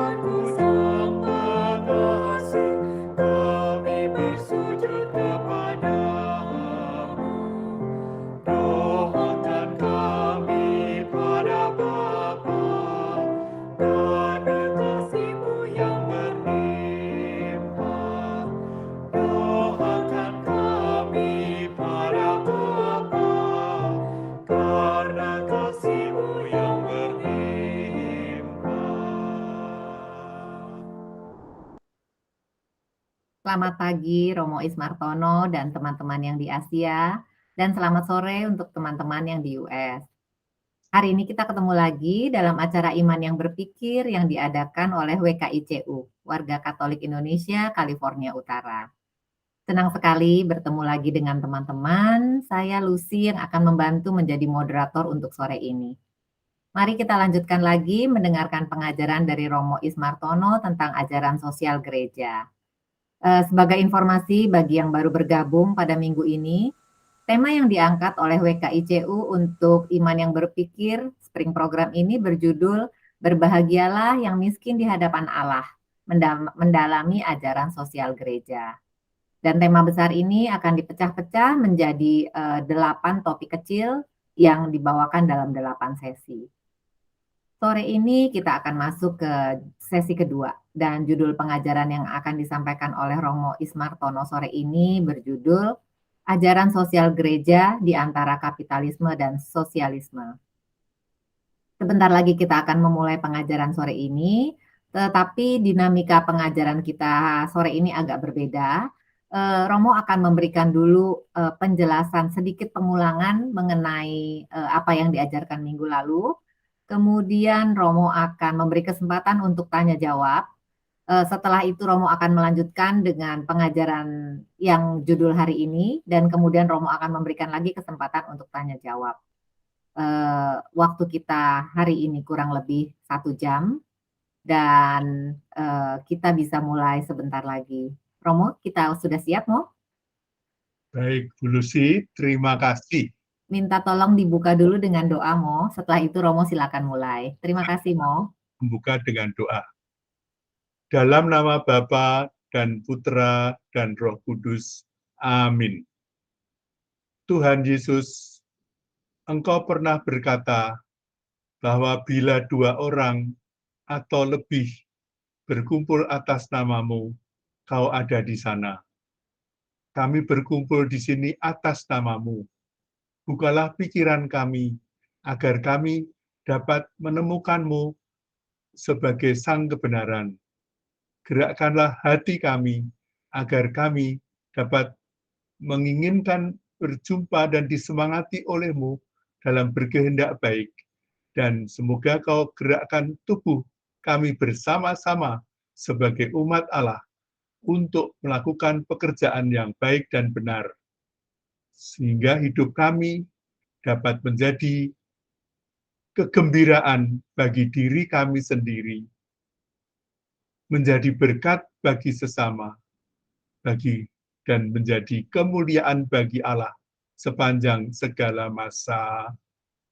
Tuhanku Sang Pengasih, kami bersujud kepadamu. Doakan kami pada Bapa, karena kasih-Mu yang berlimpah. Doakan kami pada Bapa, karena kasih-Mu yang berlimpah. Selamat pagi Romo Ismartono dan teman-teman yang di Asia, dan selamat sore untuk teman-teman yang di US. Hari ini kita ketemu lagi dalam acara Iman yang Berpikir yang diadakan oleh WKICU, Warga Katolik Indonesia, California Utara. Senang sekali bertemu lagi dengan teman-teman. Saya Lucy yang akan membantu menjadi moderator untuk sore ini. Mari kita lanjutkan lagi mendengarkan pengajaran dari Romo Ismartono tentang ajaran sosial gereja. Sebagai informasi bagi yang baru bergabung pada minggu ini, tema yang diangkat oleh WKICU untuk Iman yang Berpikir, Spring Program ini berjudul Berbahagialah yang miskin di hadapan Allah, mendalami ajaran sosial gereja. Dan tema besar ini akan dipecah-pecah menjadi 8 topik kecil yang dibawakan dalam 8 sesi. Sore ini kita akan masuk ke sesi kedua, dan judul pengajaran yang akan disampaikan oleh Romo Ismartono sore ini berjudul Ajaran Sosial Gereja di Antara Kapitalisme dan Sosialisme. Sebentar lagi kita akan memulai pengajaran sore ini, tetapi dinamika pengajaran kita sore ini agak berbeda. Romo akan memberikan dulu penjelasan sedikit pengulangan mengenai apa yang diajarkan minggu lalu. Kemudian Romo akan memberi kesempatan untuk tanya jawab. Setelah itu Romo akan melanjutkan dengan pengajaran yang judul hari ini, dan kemudian Romo akan memberikan lagi kesempatan untuk tanya jawab. Waktu kita hari ini kurang lebih 1 jam, dan kita bisa mulai sebentar lagi. Romo, kita sudah siap, Mo? Baik, Bu Lucy, terima kasih. Minta tolong dibuka dulu dengan doa, Mo. Setelah itu Romo silakan mulai. Terima kasih, Mo. Membuka dengan doa. Dalam nama Bapa dan Putra dan Roh Kudus. Amin. Tuhan Yesus, Engkau pernah berkata bahwa bila 2 orang atau lebih berkumpul atas nama-Mu, Kau ada di sana. Kami berkumpul di sini atas nama-Mu. Bukalah pikiran kami, agar kami dapat menemukan-Mu sebagai Sang Kebenaran. Gerakkanlah hati kami, agar kami dapat menginginkan berjumpa dan disemangati oleh-Mu dalam berkehendak baik. Dan semoga Kau gerakkan tubuh kami bersama-sama sebagai umat Allah untuk melakukan pekerjaan yang baik dan benar, sehingga hidup kami dapat menjadi kegembiraan bagi diri kami sendiri, menjadi berkat bagi sesama, dan menjadi kemuliaan bagi Allah sepanjang segala masa.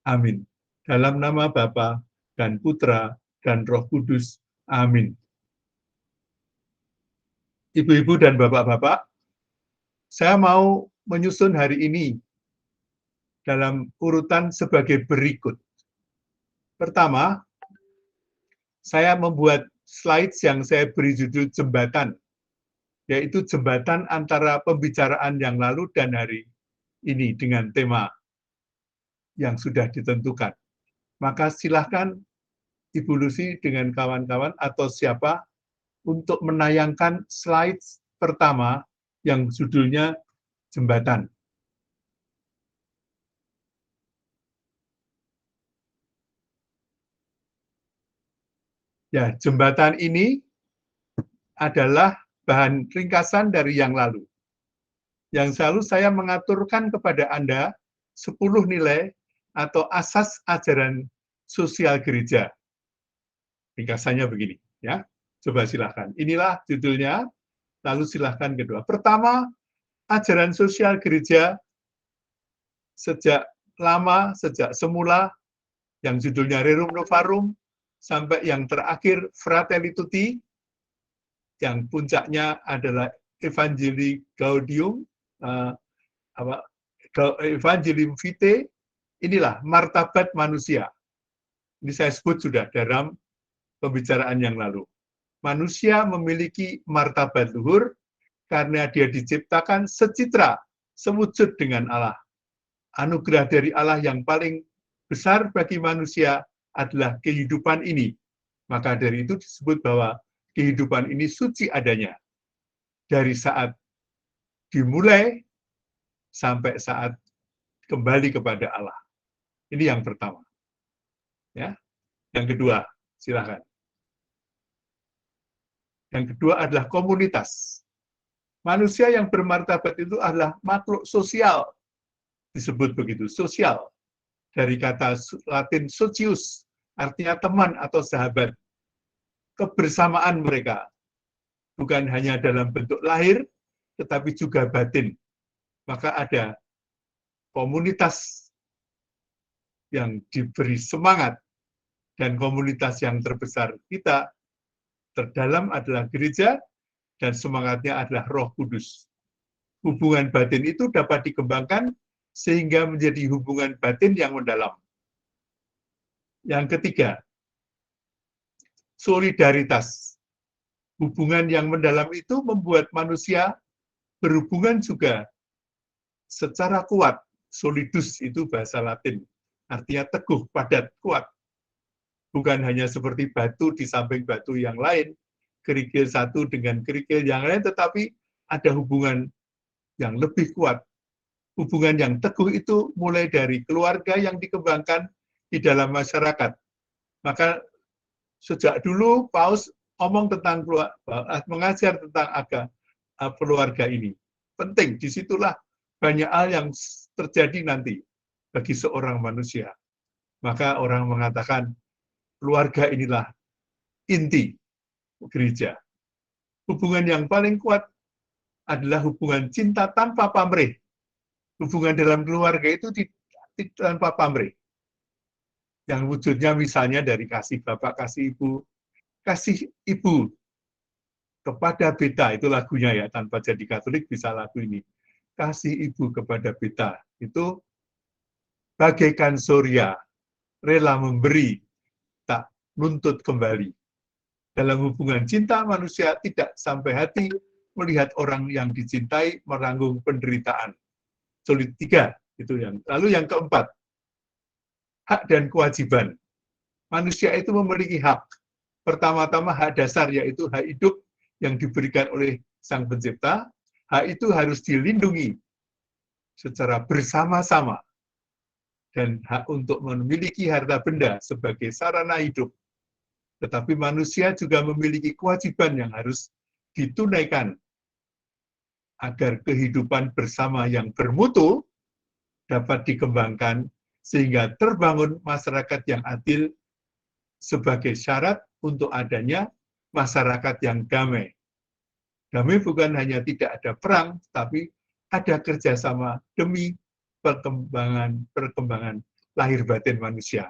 Amin. Dalam nama Bapa dan Putra dan Roh Kudus. Amin. Ibu-ibu dan bapak-bapak, saya mau menyusun hari ini dalam urutan sebagai berikut. Pertama, saya membuat slides yang saya beri judul jembatan, yaitu jembatan antara pembicaraan yang lalu dan hari ini dengan tema yang sudah ditentukan. Maka silahkan Ibu Lucy dengan kawan-kawan atau siapa untuk menayangkan slides pertama yang judulnya jembatan. Ya, jembatan ini adalah bahan ringkasan dari yang lalu. Yang selalu saya mengaturkan kepada Anda 10 nilai atau asas ajaran sosial gereja. Ringkasannya begini, ya. Coba silahkan. Inilah judulnya, lalu silahkan kedua. Pertama, ajaran sosial gereja sejak lama, sejak semula, yang judulnya Rerum Novarum, sampai yang terakhir Fratelli Tutti, yang puncaknya adalah Evangelii Gaudium, Evangelium Vitae. Inilah martabat manusia. Ini saya sebut sudah dalam pembicaraan yang lalu. Manusia memiliki martabat luhur karena dia diciptakan secitra, sewujud dengan Allah. Anugerah dari Allah yang paling besar bagi manusia adalah kehidupan ini. Maka dari itu disebut bahwa kehidupan ini suci adanya. Dari saat dimulai sampai saat kembali kepada Allah. Ini yang pertama. Ya. Yang kedua, silakan. Yang kedua adalah komunitas. Manusia yang bermartabat itu adalah makhluk sosial. Disebut begitu, sosial. Dari kata Latin socius, artinya teman atau sahabat. Kebersamaan mereka. Bukan hanya dalam bentuk lahir, tetapi juga batin. Maka ada komunitas yang diberi semangat, dan komunitas yang terbesar kita terdalam adalah gereja, dan semangatnya adalah Roh Kudus. Hubungan batin itu dapat dikembangkan sehingga menjadi hubungan batin yang mendalam. Yang ketiga, solidaritas. Hubungan yang mendalam itu membuat manusia berhubungan juga secara kuat. Solidus itu bahasa Latin, artinya teguh, padat, kuat. Bukan hanya seperti batu di samping batu yang lain, kerikil satu dengan kerikil yang lain, tetapi ada hubungan yang lebih kuat. Hubungan yang teguh itu mulai dari keluarga yang dikembangkan di dalam masyarakat. Maka sejak dulu Paus ngomong tentang mengajar tentang keluarga ini. Penting, disitulah banyak hal yang terjadi nanti bagi seorang manusia. Maka orang mengatakan keluarga inilah inti gereja. Hubungan yang paling kuat adalah hubungan cinta tanpa pamrih. Hubungan dalam keluarga itu tanpa pamrih. Yang wujudnya misalnya dari kasih bapak, kasih ibu kepada beta, itu lagunya ya, tanpa jadi Katolik bisa lagu ini. Kasih ibu kepada beta, itu bagaikan surya, rela memberi, tak nuntut kembali. Dalam hubungan cinta, manusia tidak sampai hati melihat orang yang dicintai meranggung penderitaan. Solid 3, itu yang. Lalu yang keempat, hak dan kewajiban. Manusia itu memiliki hak. Pertama-tama hak dasar, yaitu hak hidup yang diberikan oleh Sang Pencipta. Hak itu harus dilindungi secara bersama-sama. Dan hak untuk memiliki harta benda sebagai sarana hidup. Tetapi manusia juga memiliki kewajiban yang harus ditunaikan agar kehidupan bersama yang bermutu dapat dikembangkan sehingga terbangun masyarakat yang adil sebagai syarat untuk adanya masyarakat yang damai. Damai bukan hanya tidak ada perang, tapi ada kerjasama demi perkembangan lahir batin manusia.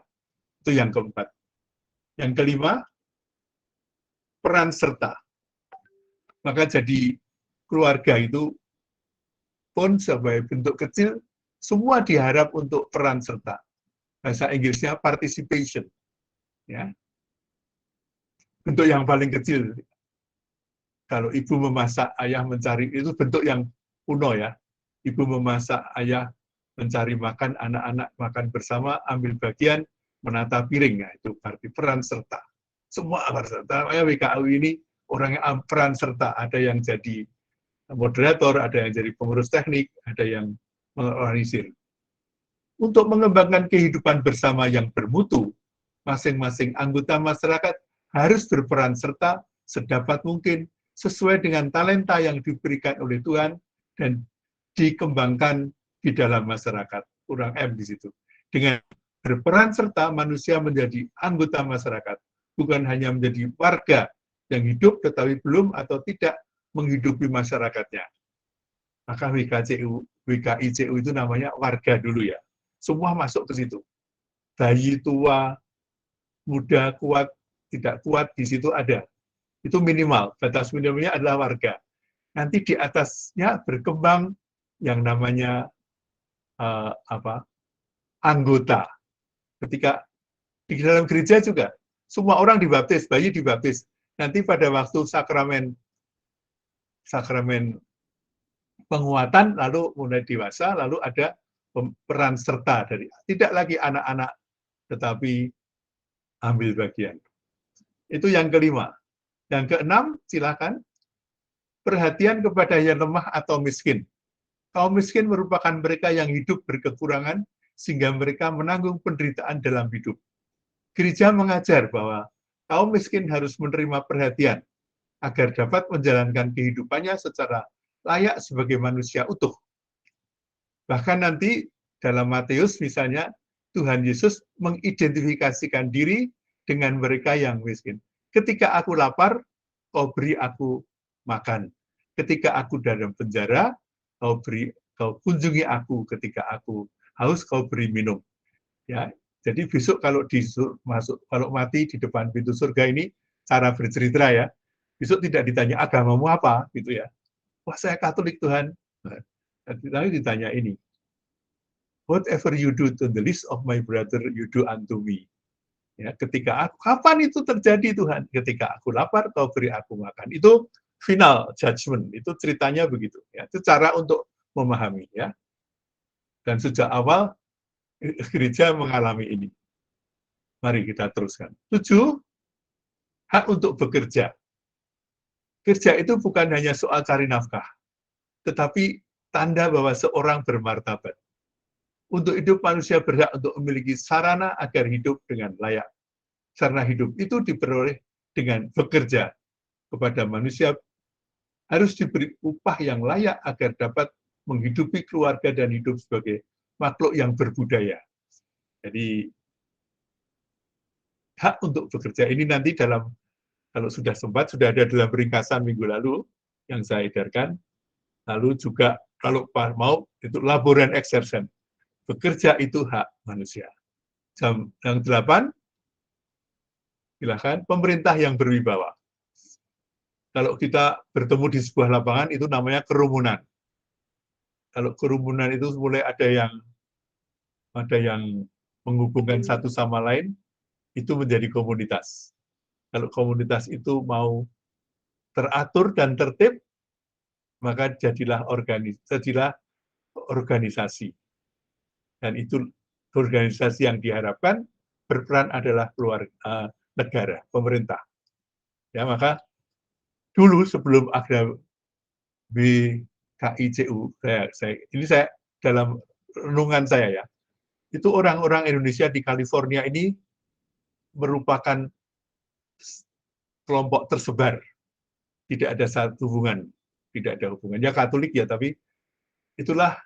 Itu yang keempat. Yang kelima, peran serta. Maka jadi keluarga itu pun sebagai bentuk kecil, semua diharap untuk peran serta. Bahasa Inggrisnya participation. Ya. Bentuk yang paling kecil. Kalau ibu memasak, ayah mencari, itu bentuk yang kuno ya. Ibu memasak, ayah mencari makan, anak-anak makan bersama, ambil bagian, menata piring. Nah, itu berarti peran serta. Semua peran serta. WKU ini orang yang peran serta. Ada yang jadi moderator, ada yang jadi pengurus teknik, ada yang mengorganisir. Untuk mengembangkan kehidupan bersama yang bermutu, masing-masing anggota masyarakat harus berperan serta sedapat mungkin sesuai dengan talenta yang diberikan oleh Tuhan dan dikembangkan di dalam masyarakat. Kurang M di situ. Dengan berperan serta, manusia menjadi anggota masyarakat, bukan hanya menjadi warga yang hidup tetapi belum atau tidak menghidupi masyarakatnya. Maka WKICU itu namanya warga dulu ya. Semua masuk ke situ. Bayi, tua, muda, kuat, tidak kuat di situ ada. Itu minimal, batas minimalnya adalah warga. Nanti di atasnya berkembang yang namanya anggota. Ketika di dalam gereja juga, semua orang dibaptis, bayi dibaptis. Nanti pada waktu sakramen penguatan, lalu mulai dewasa, lalu ada peran serta dari tidak lagi anak-anak, tetapi ambil bagian. Itu yang kelima. Yang keenam, silakan perhatian kepada yang lemah atau miskin. Kaum miskin merupakan mereka yang hidup berkekurangan sehingga mereka menanggung penderitaan dalam hidup. Gereja mengajar bahwa kaum miskin harus menerima perhatian agar dapat menjalankan kehidupannya secara layak sebagai manusia utuh. Bahkan nanti dalam Matius misalnya, Tuhan Yesus mengidentifikasikan diri dengan mereka yang miskin. Ketika aku lapar, kau beri aku makan. Ketika aku dalam penjara, kau kunjungi aku. Ketika aku haus, kau beri minum. Ya, jadi besok kalau kalau mati di depan pintu surga ini, cara bercerita ya, besok tidak ditanya agamamu apa, gitu ya. Wah, saya Katolik Tuhan. Lalu ditanya ini, whatever you do to the least of my brother, you do unto me. Ya, ketika aku, kapan itu terjadi Tuhan? Ketika aku lapar, kau beri aku makan. Itu final judgment, itu ceritanya begitu. Ya, itu cara untuk memahami. Ya. Dan sejak awal, gereja mengalami ini. Mari kita teruskan. 7, hak untuk bekerja. Kerja itu bukan hanya soal cari nafkah, tetapi tanda bahwa seorang bermartabat. Untuk hidup manusia berhak untuk memiliki sarana agar hidup dengan layak. Sarana hidup itu diperoleh dengan bekerja. Kepada manusia harus diberi upah yang layak agar dapat menghidupi keluarga dan hidup sebagai makhluk yang berbudaya. Jadi hak untuk bekerja ini nanti dalam, kalau sudah sempat, sudah ada dalam ringkasan minggu lalu yang saya edarkan. Lalu juga kalau mau itu laboran exertion. Bekerja itu hak manusia. Jam yang 8, silakan, pemerintah yang berwibawa. Kalau kita bertemu di sebuah lapangan, itu namanya kerumunan. Kalau kerumunan itu mulai ada yang menghubungkan satu sama lain, itu menjadi komunitas. Kalau komunitas itu mau teratur dan tertib, maka jadilah organisasi. Dan itu organisasi yang diharapkan berperan adalah keluarga, negara, pemerintah. Ya, maka dulu sebelum ada BKICU, ini saya dalam renungan saya ya, itu orang-orang Indonesia di California ini merupakan kelompok tersebar, tidak ada satu hubungan, tidak ada hubungannya Katolik ya, tapi itulah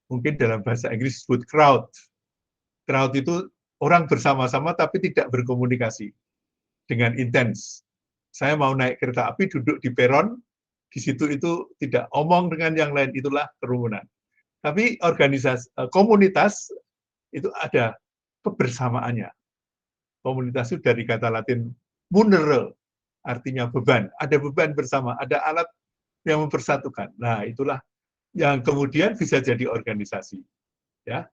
mungkin dalam bahasa Inggris disebut crowd. Crowd itu orang bersama-sama tapi tidak berkomunikasi dengan intens. Saya mau naik kereta api, duduk di peron, di situ itu tidak omong dengan yang lain, itulah kerumunan. Tapi komunitas itu ada kebersamaannya. Komunitas itu dari kata Latin munere, artinya beban. Ada beban bersama, ada alat yang mempersatukan. Nah, itulah yang kemudian bisa jadi organisasi. Ya,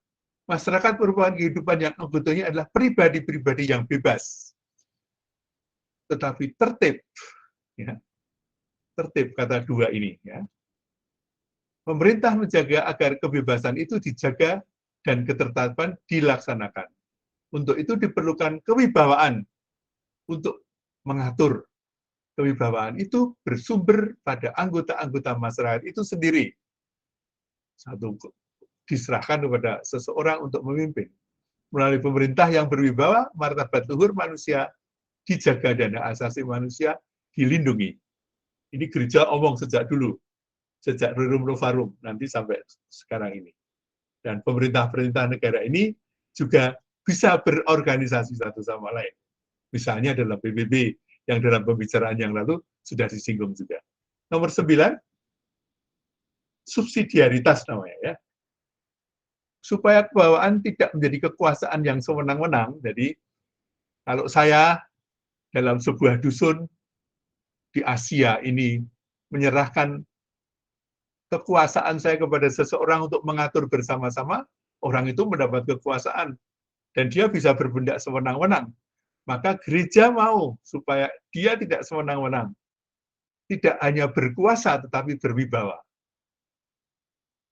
masyarakat merupakan kehidupan yang anggotanya adalah pribadi-pribadi yang bebas, tetapi tertib. Ya. Tertib kata 2 ini. Ya. Pemerintah menjaga agar kebebasan itu dijaga dan ketertiban dilaksanakan. Untuk itu diperlukan kewibawaan untuk mengatur. Kewibawaan itu bersumber pada anggota-anggota masyarakat itu sendiri. Satu, diserahkan kepada seseorang untuk memimpin. Melalui pemerintah yang berwibawa, martabat luhur manusia dijaga dan hak asasi manusia dilindungi. Ini gereja omong sejak dulu, sejak Rerum Novarum, nanti sampai sekarang ini. Dan pemerintah-pemerintah negara ini juga bisa berorganisasi satu sama lain. Misalnya dalam PBB, yang dalam pembicaraan yang lalu sudah disinggung juga. Nomor 9, subsidiaritas namanya ya. Supaya kebawaan tidak menjadi kekuasaan yang sewenang-wenang, jadi kalau saya dalam sebuah dusun di Asia ini menyerahkan kekuasaan saya kepada seseorang untuk mengatur bersama-sama, orang itu mendapat kekuasaan dan dia bisa bertindak sewenang-wenang. Maka gereja mau supaya dia tidak sewenang-wenang, tidak hanya berkuasa tetapi berwibawa.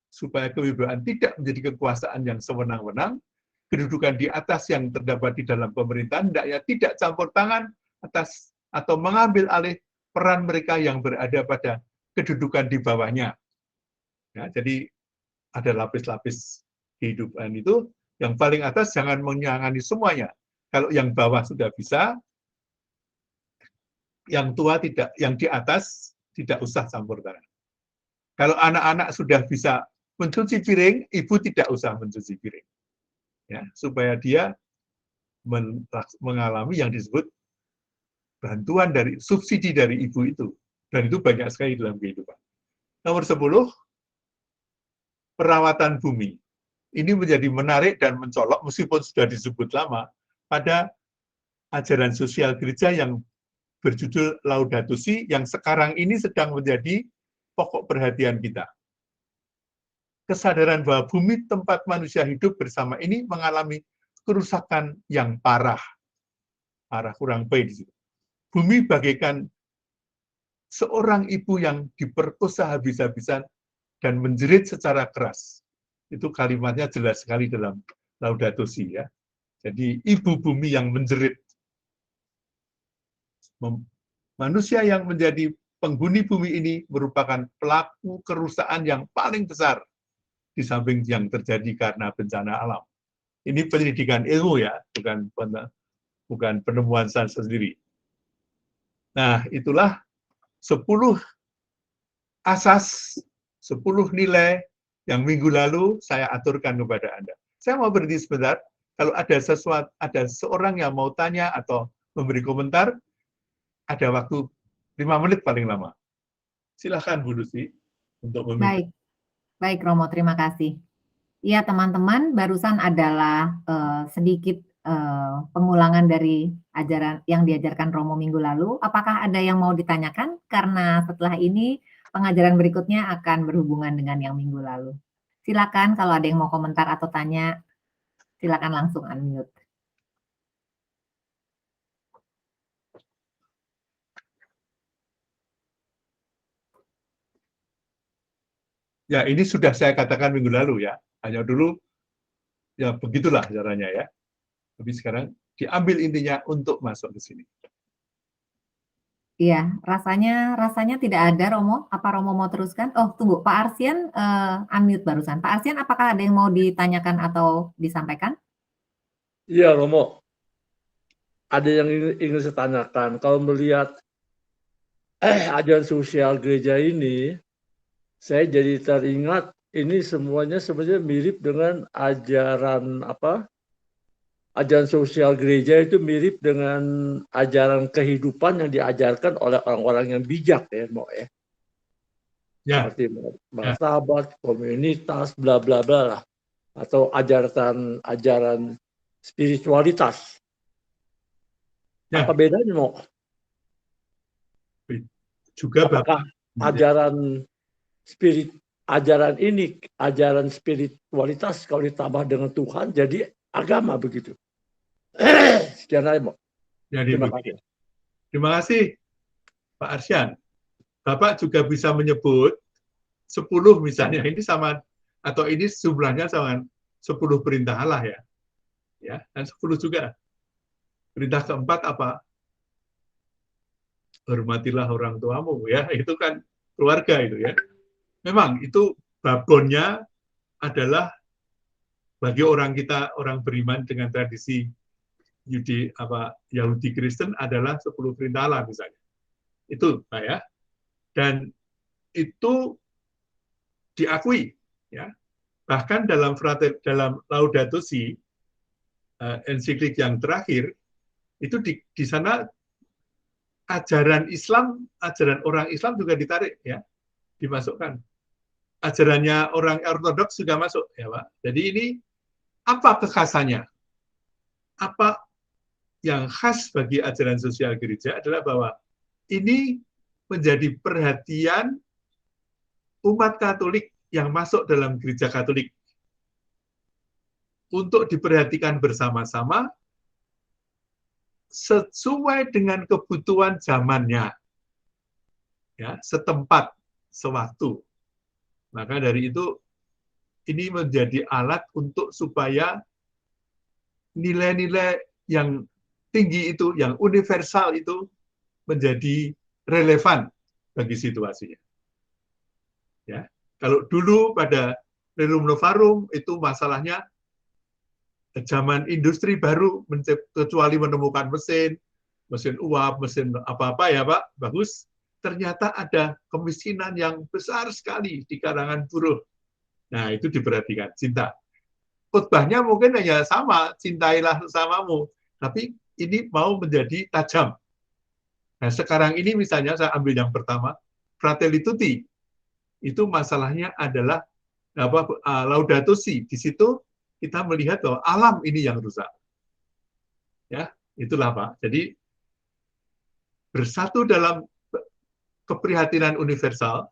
Supaya kewibawaan tidak menjadi kekuasaan yang sewenang-wenang, kedudukan di atas yang terdapat di dalam pemerintahan hendaknya tidak campur tangan atas atau mengambil alih peran mereka yang berada pada kedudukan di bawahnya. Ya, jadi ada lapis-lapis kehidupan itu, yang paling atas jangan menyangani semuanya. Kalau yang bawah sudah bisa, yang tua tidak, yang di atas tidak usah campur tangan. Kalau anak-anak sudah bisa mencuci piring, ibu tidak usah mencuci piring. Ya, supaya dia mengalami yang disebut bantuan dari subsidi dari ibu itu. Dan itu banyak sekali dalam kehidupan. Nomor 10, perawatan bumi. Ini menjadi menarik dan mencolok meskipun sudah disebut lama pada ajaran sosial gereja yang berjudul Laudato Si yang sekarang ini sedang menjadi pokok perhatian kita. Kesadaran bahwa bumi tempat manusia hidup bersama ini mengalami kerusakan yang parah. Parah kurang baik di situ. Bumi bagaikan seorang ibu yang diperkosa habis-habisan dan menjerit secara keras. Itu kalimatnya jelas sekali dalam Laudato Si ya. Jadi ibu bumi yang menjerit. Manusia yang menjadi penghuni bumi ini merupakan pelaku kerusakan yang paling besar di samping yang terjadi karena bencana alam. Ini pendidikan ilmu ya, bukan penemuan saya sendiri. Nah, itulah 10 asas, 10 nilai yang minggu lalu saya aturkan kepada Anda. Saya mau berhenti sebentar. Kalau ada seorang yang mau tanya atau memberi komentar, ada waktu 5 menit paling lama. Silakan Bu Lucy untuk memimpin. Baik Romo, terima kasih. Ya teman-teman, barusan adalah sedikit pengulangan dari ajaran yang diajarkan Romo minggu lalu. Apakah ada yang mau ditanyakan? Karena setelah ini pengajaran berikutnya akan berhubungan dengan yang minggu lalu. Silakan kalau ada yang mau komentar atau tanya, silakan langsung unmute. Ya, ini sudah saya katakan minggu lalu ya. Hanya dulu, ya begitulah caranya ya. Tapi sekarang diambil intinya untuk masuk ke sini. Iya, rasanya tidak ada Romo. Apa Romo mau teruskan? Oh, tunggu, Pak Arsian unmute barusan. Pak Arsian, apakah ada yang mau ditanyakan atau disampaikan? Iya, Romo. Ada yang ingin saya tanyakan. Kalau melihat ajaran sosial gereja ini, saya jadi teringat ini semuanya sebenarnya mirip dengan ajaran ajaran sosial gereja itu mirip dengan ajaran kehidupan yang diajarkan oleh orang-orang yang bijak ya, Mo ya. Ya. Seperti martabat, komunitas, bla bla bla lah. Atau ajaran spiritualitas. Ya. Apa bedanya, Mo? Juga apakah ajaran spiritualitas kalau ditambah dengan Tuhan jadi agama begitu. Sekian aja, Mo. Terima kasih. Terima kasih, Pak Arsyad. Bapak juga bisa menyebut 10 misalnya, ini sama, atau ini jumlahnya sama 10 perintah Allah ya. Ya, dan 10 juga. Perintah keempat apa? Hormatilah orang tuamu ya, itu kan keluarga itu ya. Memang itu babonnya adalah bagi orang kita, orang beriman dengan tradisi Yahudi Kristen adalah 10 perintah Allah misalnya. Itu Pak ya. Dan itu diakui ya. Bahkan dalam Laudato Si ensiklik yang terakhir itu di sana ajaran Islam, ajaran orang Islam juga ditarik ya, dimasukkan. Ajarannya orang Ortodoks juga masuk ya Pak. Jadi ini apa kekhasannya? Apa yang khas bagi ajaran sosial gereja adalah bahwa ini menjadi perhatian umat Katolik yang masuk dalam gereja Katolik untuk diperhatikan bersama-sama sesuai dengan kebutuhan zamannya, ya, setempat, sewaktu. Maka dari itu ini menjadi alat untuk supaya nilai-nilai yang tinggi itu, yang universal itu menjadi relevan bagi situasinya. Ya, kalau dulu pada Rerum Novarum itu masalahnya zaman industri baru, kecuali menemukan mesin uap, mesin apa-apa ya Pak, bagus. Ternyata ada kemiskinan yang besar sekali di kalangan buruh. Nah, itu diperhatikan, cinta. Khotbahnya mungkin hanya sama, cintailah sesamamu. Tapi ini mau menjadi tajam. Nah, sekarang ini misalnya saya ambil yang pertama, Fratelli Tutti. Itu masalahnya adalah Laudato Si. Di situ kita melihat bahwa alam ini yang rusak. Ya, itulah Pak. Jadi bersatu dalam keprihatinan universal,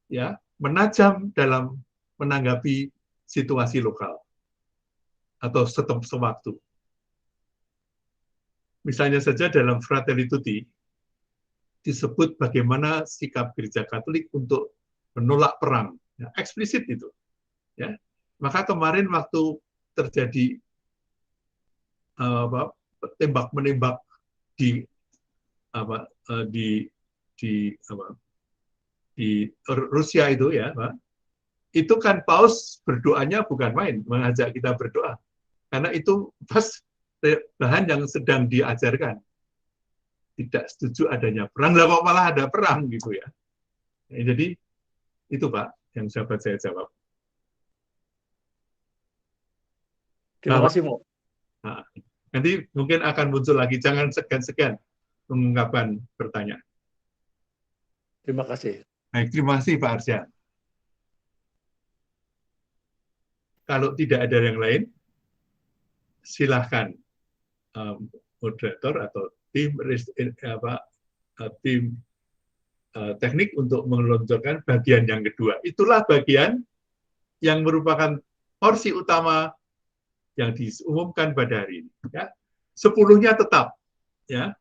ya, menajam dalam menanggapi situasi lokal atau sewaktu. Misalnya saja dalam Fratelli Tutti disebut bagaimana sikap gereja Katolik untuk menolak perang, ya, eksplisit itu. Ya. Maka kemarin waktu terjadi tembak-menembak di Rusia itu ya, Pak, itu kan Paus berdoanya bukan main, mengajak kita berdoa, karena itu pas bahan yang sedang diajarkan, tidak setuju adanya perang, lah kok malah ada perang gitu ya. Jadi itu Pak yang dapat saya jawab. Terima kasih, Mo. Nah, nanti mungkin akan muncul lagi, jangan segan-segan mengungkapkan pertanyaan. Terima kasih. Baik, terima kasih Pak Arsyad. Kalau tidak ada yang lain, silahkan moderator atau tim teknik untuk meluncurkan bagian yang kedua. Itulah bagian yang merupakan porsi utama yang diumumkan pada hari ini. Ya, 10-nya tetap, ya,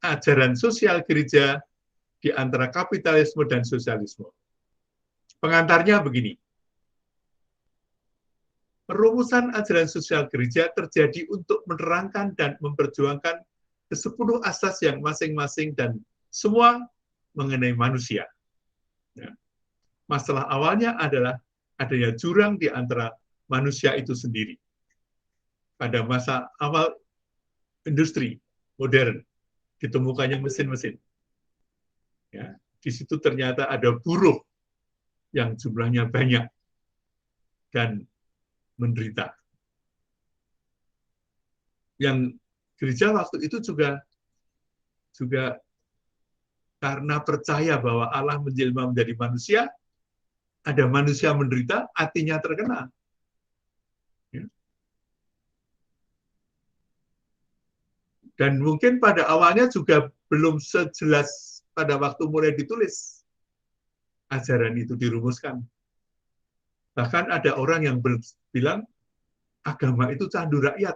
ajaran sosial gereja di antara kapitalisme dan sosialisme. Pengantarnya begini. Perumusan ajaran sosial gereja terjadi untuk menerangkan dan memperjuangkan ke-10 asas yang masing-masing dan semua mengenai manusia. Ya. Masalah awalnya adalah adanya jurang di antara manusia itu sendiri. Pada masa awal industri modern, ditemukannya mesin-mesin. Ya, di situ ternyata ada buruh yang jumlahnya banyak dan menderita. Yang gereja waktu itu juga karena percaya bahwa Allah menjelma menjadi manusia, ada manusia menderita, hatinya terkena. Ya. Dan mungkin pada awalnya juga belum sejelas pada waktu mulai ditulis ajaran itu dirumuskan. Bahkan ada orang yang bilang agama itu candu rakyat.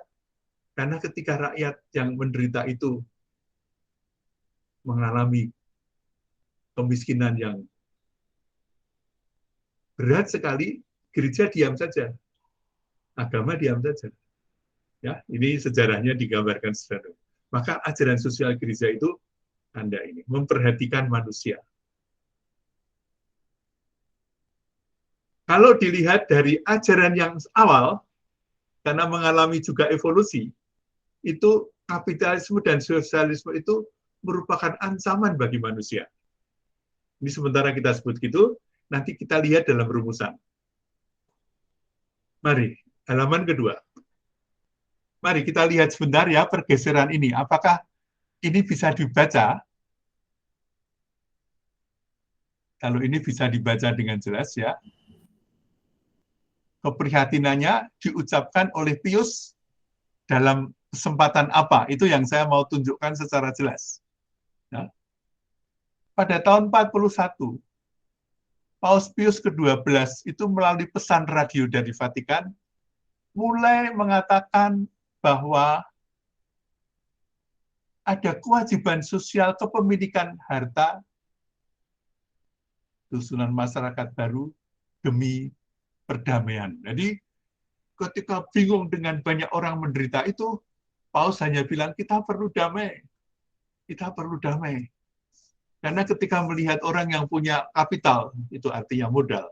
Karena ketika rakyat yang menderita itu mengalami kemiskinan yang berat sekali, gereja diam saja. Agama diam saja. Ya, ini sejarahnya digambarkan sederhana. Maka ajaran sosial gereja itu tanda ini, memperhatikan manusia. Kalau dilihat dari ajaran yang awal, karena mengalami juga evolusi, itu kapitalisme dan sosialisme itu merupakan ancaman bagi manusia. Ini sementara kita sebut gitu, nanti kita lihat dalam rumusan. Mari, halaman kedua. Mari kita lihat sebentar ya pergeseran ini. Apakah ini bisa dibaca? Kalau ini bisa dibaca dengan jelas ya. keprihatinannya diucapkan oleh Pius dalam kesempatan apa? Itu yang saya mau tunjukkan secara jelas. Ya. Pada tahun 41, Paus Pius ke-12 itu melalui pesan radio dari Vatikan mulai mengatakan bahwa ada kewajiban sosial kepemilikan harta susunan masyarakat baru demi perdamaian. Jadi ketika bingung dengan banyak orang menderita itu, Paus hanya bilang kita perlu damai. Kita perlu damai. Karena ketika melihat orang yang punya kapital, itu artinya modal,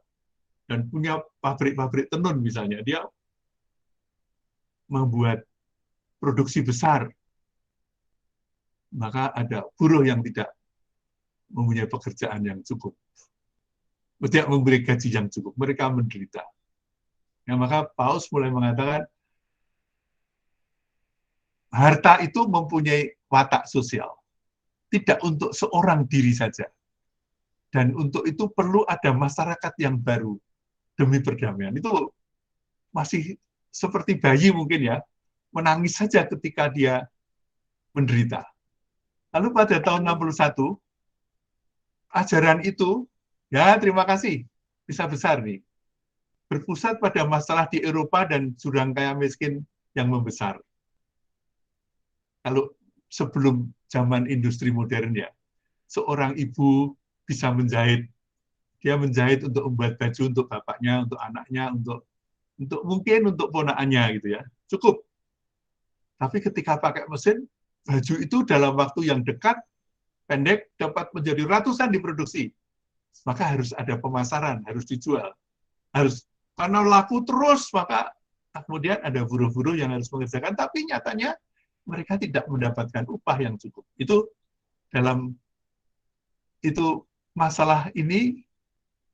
dan punya pabrik-pabrik tenun misalnya, dia membuat produksi besar, maka ada buruh yang tidak mempunyai pekerjaan yang cukup. Tidak memberi gaji yang cukup, mereka menderita. Ya, maka Paus mulai mengatakan, harta itu mempunyai watak sosial, tidak untuk seorang diri saja. Dan untuk itu perlu ada masyarakat yang baru demi perdamaian. Itu masih seperti bayi mungkin ya, menangis saja ketika dia menderita. Lalu pada tahun 61, ajaran itu, ya terima kasih, bisa besar nih, berpusat pada masalah di Eropa dan jurang kaya miskin yang membesar. Kalau sebelum zaman industri modern ya, seorang ibu bisa menjahit. Dia menjahit untuk membuat baju untuk bapaknya, untuk anaknya, untuk mungkin untuk ponakannya gitu ya. Cukup. Tapi ketika pakai mesin, baju itu dalam waktu yang dekat, pendek, dapat menjadi ratusan diproduksi. Maka harus ada pemasaran, harus dijual. Karena laku terus, maka kemudian ada buruh-buruh yang harus mengerjakan, tapi nyatanya mereka tidak mendapatkan upah yang cukup. Itu masalah ini,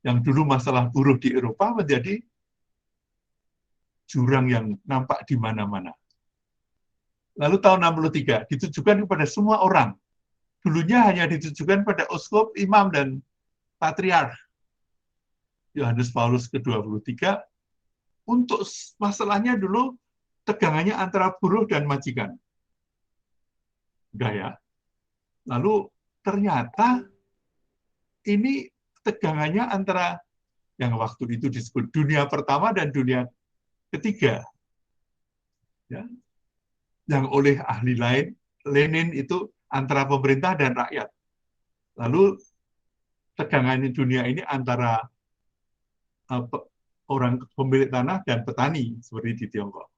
yang dulu masalah buruh di Eropa menjadi jurang yang nampak di mana-mana. Lalu tahun 63 ditujukan kepada semua orang. Dulunya hanya ditujukan pada uskup, imam, dan patriark. Yohanes Paulus ke-23, untuk masalahnya dulu tegangannya antara buruh dan majikan. Enggak ya. Lalu ternyata ini tegangannya antara yang waktu itu disebut dunia pertama dan dunia ketiga. Ya. Yang oleh ahli lain, Lenin itu antara pemerintah dan rakyat. Lalu tegangan dunia ini antara orang pemilik tanah dan petani, seperti di Tiongkok.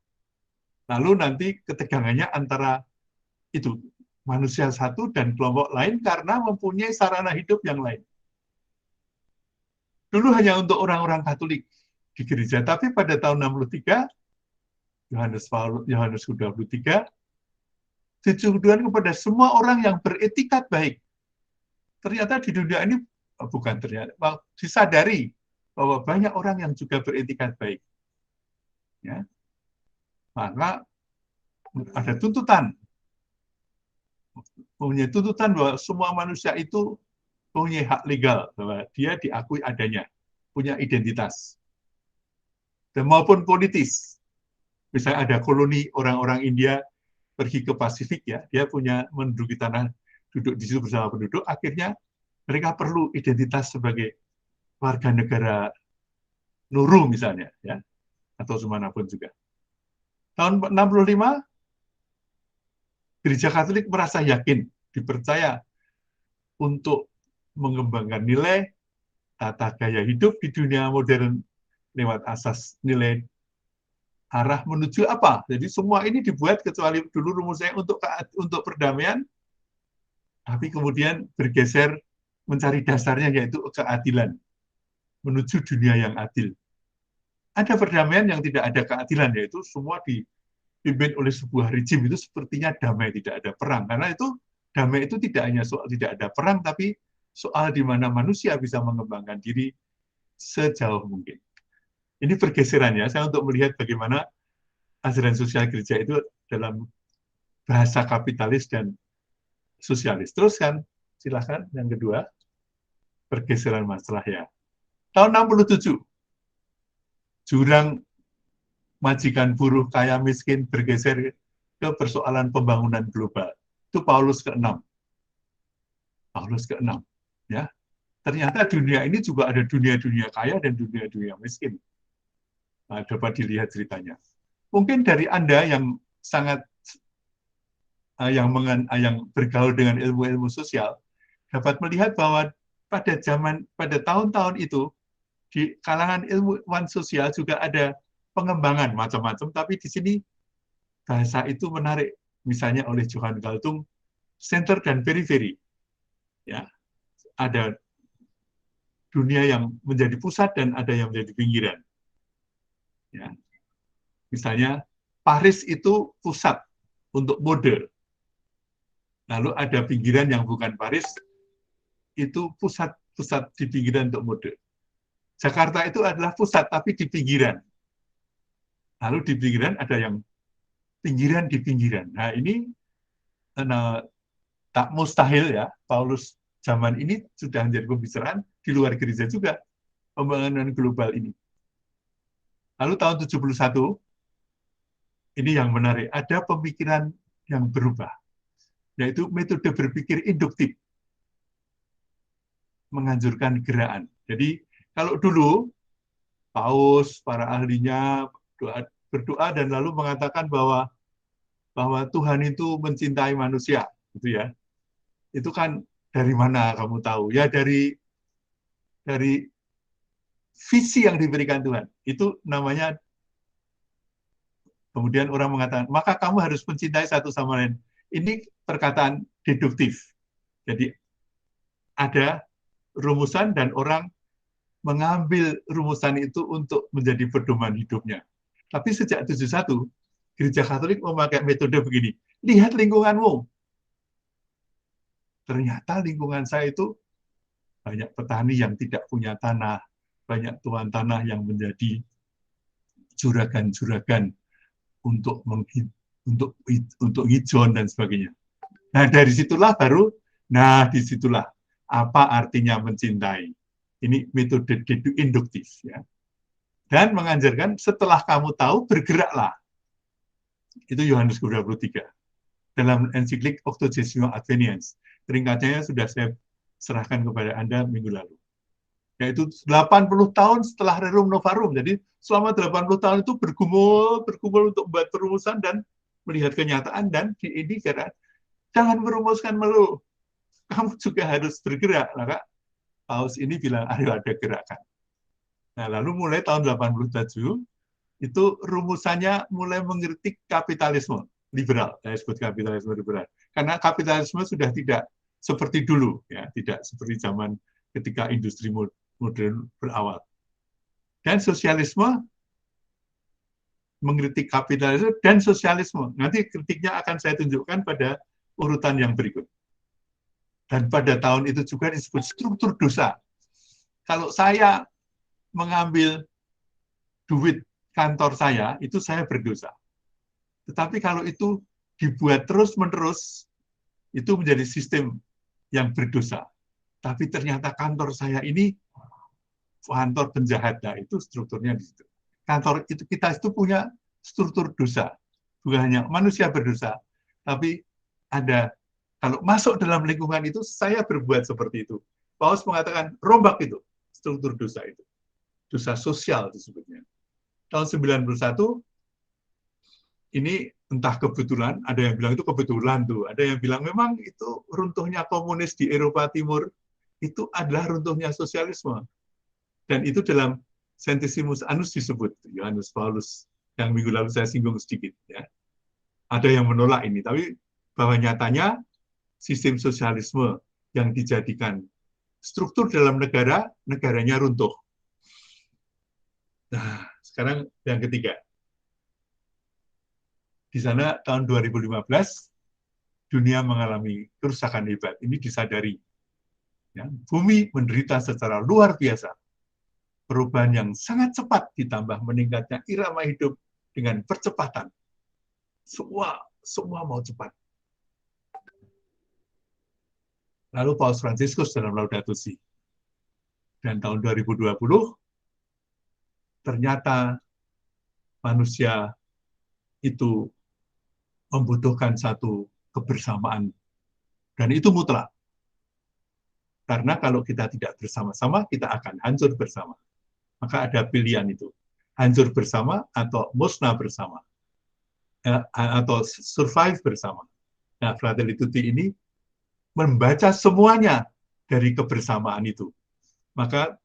Lalu nanti ketegangannya antara itu manusia satu dan kelompok lain karena mempunyai sarana hidup yang lain. Dulu hanya untuk orang-orang Katolik di gereja, tapi pada tahun 63 Yohanes ke-23 ditujukan kepada semua orang yang beretikat baik. Ternyata di dunia ini disadari bahwa banyak orang yang juga beretikat baik. Ya. Maka ada tuntutan bahwa semua manusia itu punya hak legal, bahwa dia diakui adanya, punya identitas. Dan maupun politis. Misalnya ada koloni orang-orang India pergi ke Pasifik ya, dia punya menduduki tanah, duduk di situ bersama penduduk, akhirnya mereka perlu identitas sebagai warga negara Nuru misalnya, ya, atau semanapun juga. Tahun 65, Gereja Katolik merasa yakin, dipercaya untuk mengembangkan nilai, tata gaya hidup di dunia modern lewat asas nilai arah menuju apa. Jadi semua ini dibuat kecuali dulu rumusnya untuk perdamaian, tapi kemudian bergeser mencari dasarnya yaitu keadilan, menuju dunia yang adil. Ada perdamaian yang tidak ada keadilan, yaitu semua dipimpin oleh sebuah rejim, itu sepertinya damai, tidak ada perang. Karena itu damai itu tidak hanya soal tidak ada perang, tapi soal di mana manusia bisa mengembangkan diri sejauh mungkin. Ini pergeserannya, saya untuk melihat bagaimana ajaran sosial gereja itu dalam bahasa kapitalis dan sosialis. Terus kan, silakan yang kedua, pergeseran masalah ya. Tahun 67, jurang majikan buruh kaya miskin bergeser ke persoalan pembangunan global. Itu Paulus ke-6. Paulus ke-6. Ya. Ternyata dunia ini juga ada dunia-dunia kaya dan dunia-dunia miskin. Nah, dapat dilihat ceritanya. Mungkin dari Anda yang sangat yang bergaul dengan ilmu-ilmu sosial dapat melihat bahwa pada tahun-tahun itu di kalangan ilmuwan sosial juga ada pengembangan macam-macam, tapi di sini bahasa itu menarik, misalnya oleh Johann Galtung, center dan periferi. Ya, ada dunia yang menjadi pusat dan ada yang menjadi pinggiran. Ya. Misalnya Paris itu pusat untuk mode. Lalu ada pinggiran yang bukan Paris, itu pusat di pinggiran untuk mode. Jakarta itu adalah pusat tapi di pinggiran. Lalu di pinggiran ada yang pinggiran di pinggiran. Nah ini tak mustahil ya, Paulus zaman ini sudah menjadi pembicaraan di luar gereja juga, pembangunan global ini. Lalu tahun 71, ini yang menarik, ada pemikiran yang berubah, yaitu metode berpikir induktif, menganjurkan gerakan. Jadi kalau dulu, Paus, para ahlinya berdoa dan lalu mengatakan bahwa Tuhan itu mencintai manusia, gitu ya. Itu kan dari mana kamu tahu? Ya dari visi yang diberikan Tuhan. Itu namanya, kemudian orang mengatakan, maka kamu harus mencintai satu sama lain. Ini perkataan deduktif. Jadi ada rumusan dan orang mengambil rumusan itu untuk menjadi pedoman hidupnya. Tapi sejak 71, Gereja Katolik memakai metode begini. Lihat lingkunganmu. Ternyata lingkungan saya itu banyak petani yang tidak punya tanah, banyak tuan tanah yang menjadi juragan-juragan untuk ngijon dan sebagainya. Nah, dari situlah disitulah apa artinya mencintai. Ini metode induktif ya. Dan mengajarkan setelah kamu tahu bergeraklah. Itu Yohanes ke-23 dalam ensiklik Octogesimo Adveniens. Ringkasnya sudah saya serahkan kepada Anda minggu lalu. Yaitu 80 tahun setelah Rerum Novarum. Jadi selama 80 tahun itu bergumul untuk membuat perumusan dan melihat kenyataan, dan ini jangan merumuskan melulu. Kamu juga harus bergerak. Maka Paus ini bilang, ayo ada gerakan. Nah, lalu mulai tahun 87, itu rumusannya mulai mengkritik kapitalisme liberal. Saya sebut kapitalisme liberal. Karena kapitalisme sudah tidak seperti dulu, ya, tidak seperti zaman ketika industri modern berawal. Dan sosialisme mengkritik kapitalisme dan sosialisme. Nanti kritiknya akan saya tunjukkan pada urutan yang berikut. Dan pada tahun itu juga disebut struktur dosa. Kalau saya mengambil duit kantor saya, itu saya berdosa. Tetapi kalau itu dibuat terus-menerus, itu menjadi sistem yang berdosa. Tapi ternyata kantor saya ini kantor penjahat. Nah, itu strukturnya di situ. Kantor itu kita itu punya struktur dosa. Bukan hanya manusia berdosa, tapi ada, kalau masuk dalam lingkungan itu, saya berbuat seperti itu. Paus mengatakan, rombak itu, struktur dosa itu. Dosa sosial disebutnya. Tahun 91, ini entah kebetulan, ada yang bilang itu kebetulan tuh, ada yang bilang memang itu runtuhnya komunis di Eropa Timur, itu adalah runtuhnya sosialisme. Dan itu dalam Centesimus Annus disebut, Yohanes Paulus, yang minggu lalu saya singgung sedikit. Ya. Ada yang menolak ini, tapi bahwa nyatanya sistem sosialisme yang dijadikan struktur dalam negara, negaranya runtuh. Nah, sekarang yang ketiga. Di sana tahun 2015, dunia mengalami kerusakan hebat. Ini disadari. Ya, bumi menderita secara luar biasa. Perubahan yang sangat cepat ditambah meningkatnya irama hidup dengan percepatan. Semua mau cepat. Lalu Paus Fransiskus dalam Laudato Si. Dan tahun 2020, ternyata manusia itu membutuhkan satu kebersamaan, dan itu mutlak. Karena kalau kita tidak bersama-sama, kita akan hancur bersama. Maka ada pilihan itu, hancur bersama atau musnah bersama, atau survive bersama. Nah, Fratelli Tutti ini membaca semuanya dari kebersamaan itu. Maka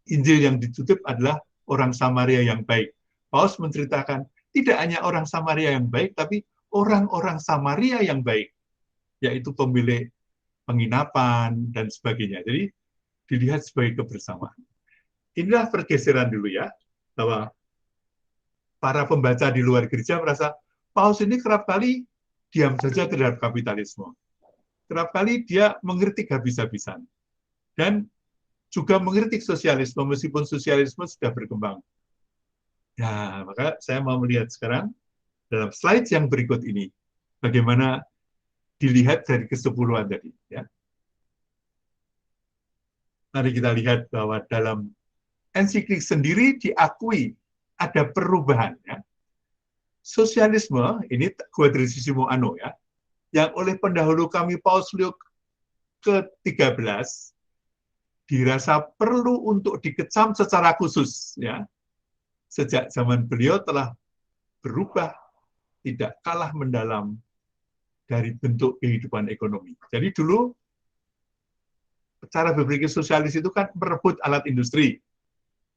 Injil yang ditutup adalah orang Samaria yang baik. Paulus menceritakan tidak hanya orang Samaria yang baik, tapi orang-orang Samaria yang baik, yaitu pemilik penginapan dan sebagainya. Jadi dilihat sebagai kebersamaan. Inilah pergeseran dulu ya, bahwa para pembaca di luar gereja merasa Paulus ini kerap kali diam saja terhadap kapitalisme. Kerap kali dia mengkritik habis-habisan. Dan juga mengkritik sosialisme, meskipun sosialisme sudah berkembang. Ya, maka saya mau melihat sekarang dalam slide yang berikut ini, bagaimana dilihat dari kesepuluhan tadi. Ya. Mari kita lihat bahwa dalam ensiklik sendiri diakui ada perubahan. Ya. Sosialisme, ini Quadrigesimo Anno, ya, yang oleh pendahulu kami Paus Leo ke-13, dirasa perlu untuk dikecam secara khusus, ya. Sejak zaman beliau telah berubah, tidak kalah mendalam dari bentuk kehidupan ekonomi. Jadi dulu cara berpikir sosialis itu kan merebut alat industri,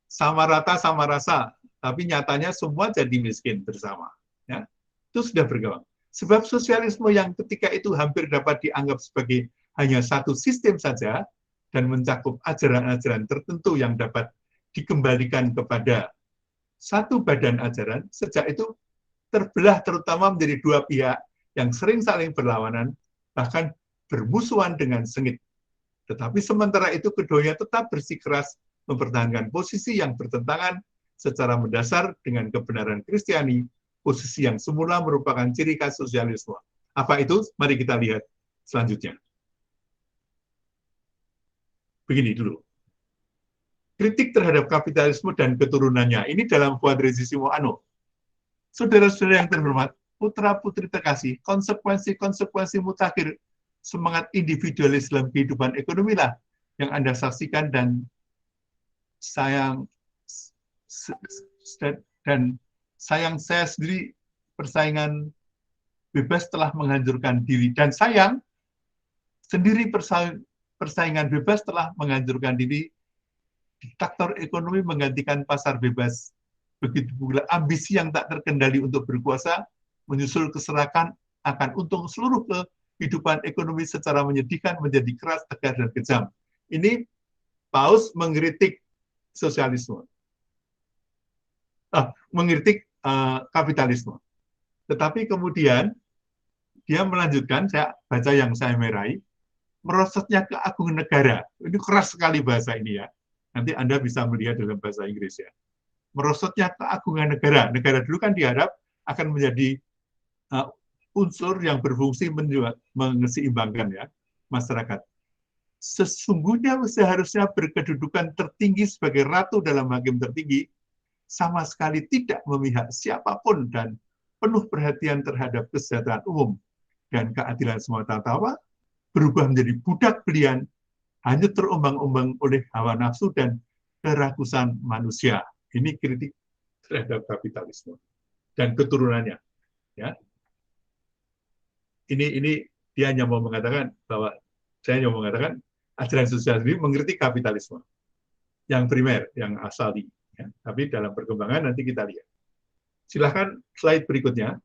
sama rata sama rasa, tapi nyatanya semua jadi miskin bersama. Ya. Itu sudah berkembang. Sebab sosialisme yang ketika itu hampir dapat dianggap sebagai hanya satu sistem saja, dan mencakup ajaran-ajaran tertentu yang dapat dikembalikan kepada satu badan ajaran, sejak itu terbelah terutama menjadi dua pihak yang sering saling berlawanan, bahkan bermusuhan dengan sengit. Tetapi sementara itu keduanya tetap bersikeras mempertahankan posisi yang bertentangan secara mendasar dengan kebenaran Kristiani, posisi yang semula merupakan ciri khas sosialisme. Apa itu? Mari kita lihat selanjutnya. Begini dulu. Kritik terhadap kapitalisme dan keturunannya. Ini dalam Quadrigesimo Anno. Saudara-saudara yang terhormat, putra-putri terkasih, konsekuensi-konsekuensi mutakhir semangat individualis dalam kehidupan ekonomi lah yang Anda saksikan dan sayang saya sendiri persaingan bebas telah menghancurkan diri, dan sayang sendiri persaingan bebas telah menghancurkan diri. Diktator ekonomi menggantikan pasar bebas. Begitu pula ambisi yang tak terkendali untuk berkuasa menyusul keserakan akan untung seluruh kehidupan ekonomi secara menyedihkan menjadi keras, tegar, dan kejam. Ini Paus mengkritik sosialisme, mengkritik kapitalisme. Tetapi kemudian dia melanjutkan, saya baca yang saya merahi, merosotnya keagungan negara. Ini keras sekali bahasa ini ya. Nanti Anda bisa melihat dalam bahasa Inggris ya. Merosotnya keagungan negara. Negara dulu kan diharap akan menjadi unsur yang berfungsi mengeseimbangkan ya masyarakat. Sesungguhnya seharusnya berkedudukan tertinggi sebagai ratu dalam hakim tertinggi, sama sekali tidak memihak siapapun dan penuh perhatian terhadap kesejahteraan umum dan keadilan semua tawa, berubah menjadi budak belian, hanyut terombang-ombang oleh hawa nafsu dan kerakusan manusia. Ini kritik terhadap kapitalisme dan keturunannya. Ya. Ini dia hanya mau mengatakan bahwa saya hanya mau mengatakan ajaran sosial ini mengkritik kapitalisme yang primer, yang asali. Ya. Tapi dalam perkembangan nanti kita lihat. Silahkan slide berikutnya.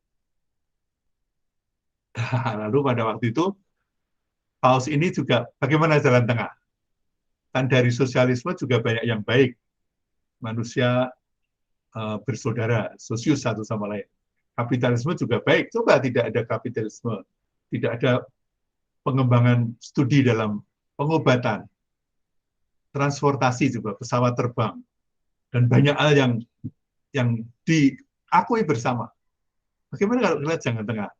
Lalu pada waktu itu Paus ini juga bagaimana jalan tengah? Kan dari sosialisme juga banyak yang baik. Manusia bersaudara, sosius satu sama lain. Kapitalisme juga baik. Coba tidak ada kapitalisme, tidak ada pengembangan studi dalam pengobatan, transportasi juga, pesawat terbang, dan banyak hal yang diakui bersama. Bagaimana kalau kita jalan tengah?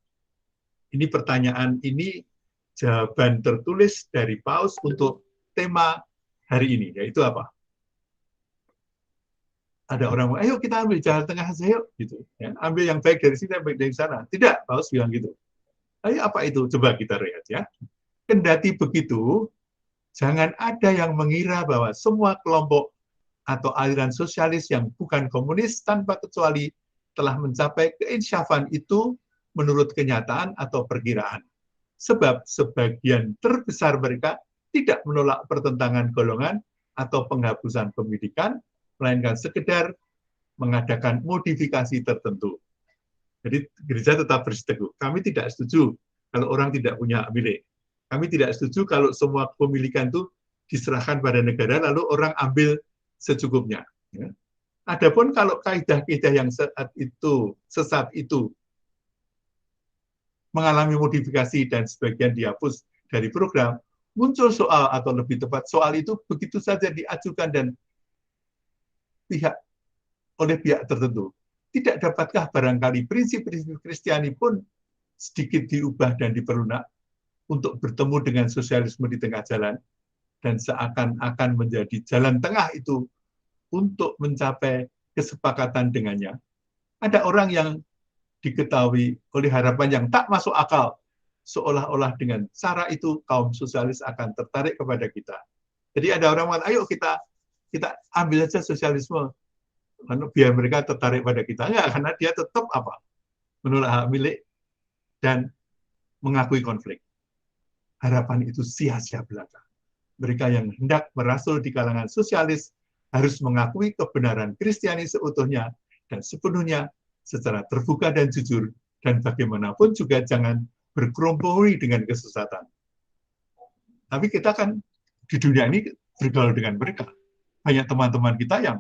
Ini pertanyaan ini jawaban tertulis dari Paus untuk tema hari ini, yaitu apa? ada orang, ayo kita ambil jalan tengah saja yuk, gitu. Ya, ambil yang baik dari sini, baik dari sana. Tidak, Paulus bilang gitu. Ayo apa itu? Coba kita lihat ya. Kendati begitu, jangan ada yang mengira bahwa semua kelompok atau aliran sosialis yang bukan komunis tanpa kecuali telah mencapai keinsyafan itu menurut kenyataan atau perkiraan. Sebab sebagian terbesar mereka tidak menolak pertentangan golongan atau penghapusan pendidikan, melainkan sekedar mengadakan modifikasi tertentu. Jadi gereja tetap bersiteguh. Kami tidak setuju kalau orang tidak punya hak milik. Kami tidak setuju kalau semua kepemilikan itu diserahkan pada negara, lalu orang ambil secukupnya. Ya. Adapun kalau kaidah-kaidah yang sesat itu mengalami modifikasi dan sebagian dihapus dari program, muncul soal atau lebih tepat soal itu begitu saja diajukan dan oleh pihak tertentu. Tidak dapatkah barangkali prinsip-prinsip Kristiani pun sedikit diubah dan diperlunak untuk bertemu dengan sosialisme di tengah jalan dan seakan-akan menjadi jalan tengah itu untuk mencapai kesepakatan dengannya. Ada orang yang diketahui oleh harapan yang tak masuk akal, seolah-olah dengan cara itu kaum sosialis akan tertarik kepada kita. Jadi ada orang yang, ayo kita ambil saja sosialisme, biar mereka tertarik pada kita. Enggak, karena dia tetap menolak hak milik dan mengakui konflik. Harapan itu sia-sia belaka. Mereka yang hendak merasul di kalangan sosialis harus mengakui kebenaran Kristiani seutuhnya dan sepenuhnya secara terbuka dan jujur, dan bagaimanapun juga jangan berkerompoi dengan kesesatan. Tapi kita kan di dunia ini bergaul dengan mereka. Banyak teman-teman kita yang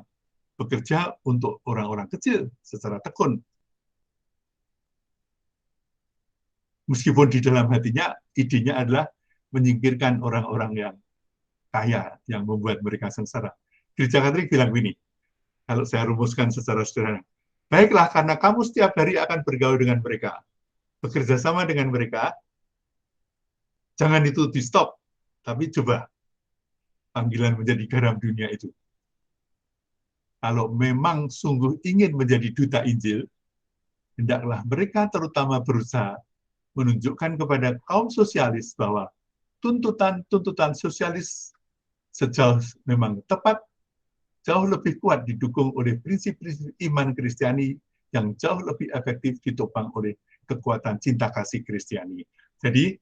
bekerja untuk orang-orang kecil secara tekun. Meskipun di dalam hatinya, idenya adalah menyingkirkan orang-orang yang kaya, yang membuat mereka sengsara. Gereja Katolik bilang begini, kalau saya rumuskan secara sederhana, baiklah, karena kamu setiap hari akan bergaul dengan mereka, bekerja sama dengan mereka, jangan itu di-stop, tapi coba panggilan menjadi garam dunia itu. Kalau memang sungguh ingin menjadi duta Injil, hendaklah mereka terutama berusaha menunjukkan kepada kaum sosialis bahwa tuntutan sosialis sejauh memang tepat, jauh lebih kuat didukung oleh prinsip-prinsip iman Kristiani yang jauh lebih efektif ditopang oleh kekuatan cinta kasih Kristiani. Jadi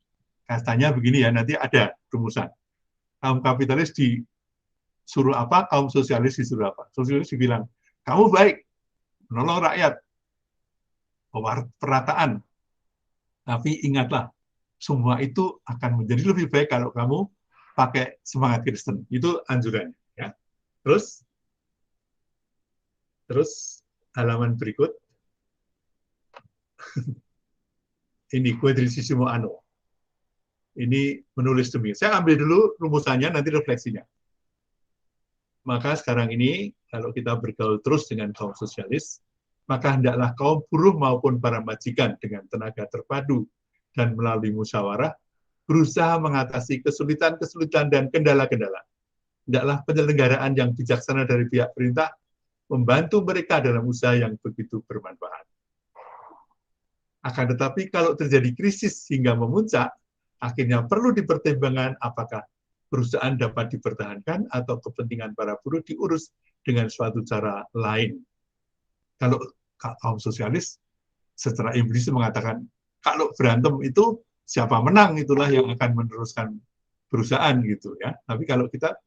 katanya begini ya, nanti ada rumusan. Kaum kapitalis disuruh apa, kaum sosialis disuruh apa. Sosialis dibilang, kamu baik, menolong rakyat, perataan. Tapi ingatlah, semua itu akan menjadi lebih baik kalau kamu pakai semangat Kristen. Itu anjurannya. Ya. Terus halaman berikut. Ini Quadrantissimo Anno. Ini menulis demikian. Saya ambil dulu rumusannya, nanti refleksinya. Maka sekarang ini, kalau kita bergaul terus dengan kaum sosialis, maka hendaklah kaum buruh maupun para majikan dengan tenaga terpadu dan melalui musyawarah, berusaha mengatasi kesulitan-kesulitan dan kendala-kendala. Hendaklah penyelenggaraan yang bijaksana dari pihak perintah membantu mereka dalam usaha yang begitu bermanfaat. Akan tetapi kalau terjadi krisis hingga memuncak, akhirnya perlu dipertimbangkan apakah perusahaan dapat dipertahankan atau kepentingan para buruh diurus dengan suatu cara lain. Kalau kaum sosialis secara implisit mengatakan kalau berantem itu siapa menang itulah yang akan meneruskan perusahaan gitu ya. Tapi kalau kita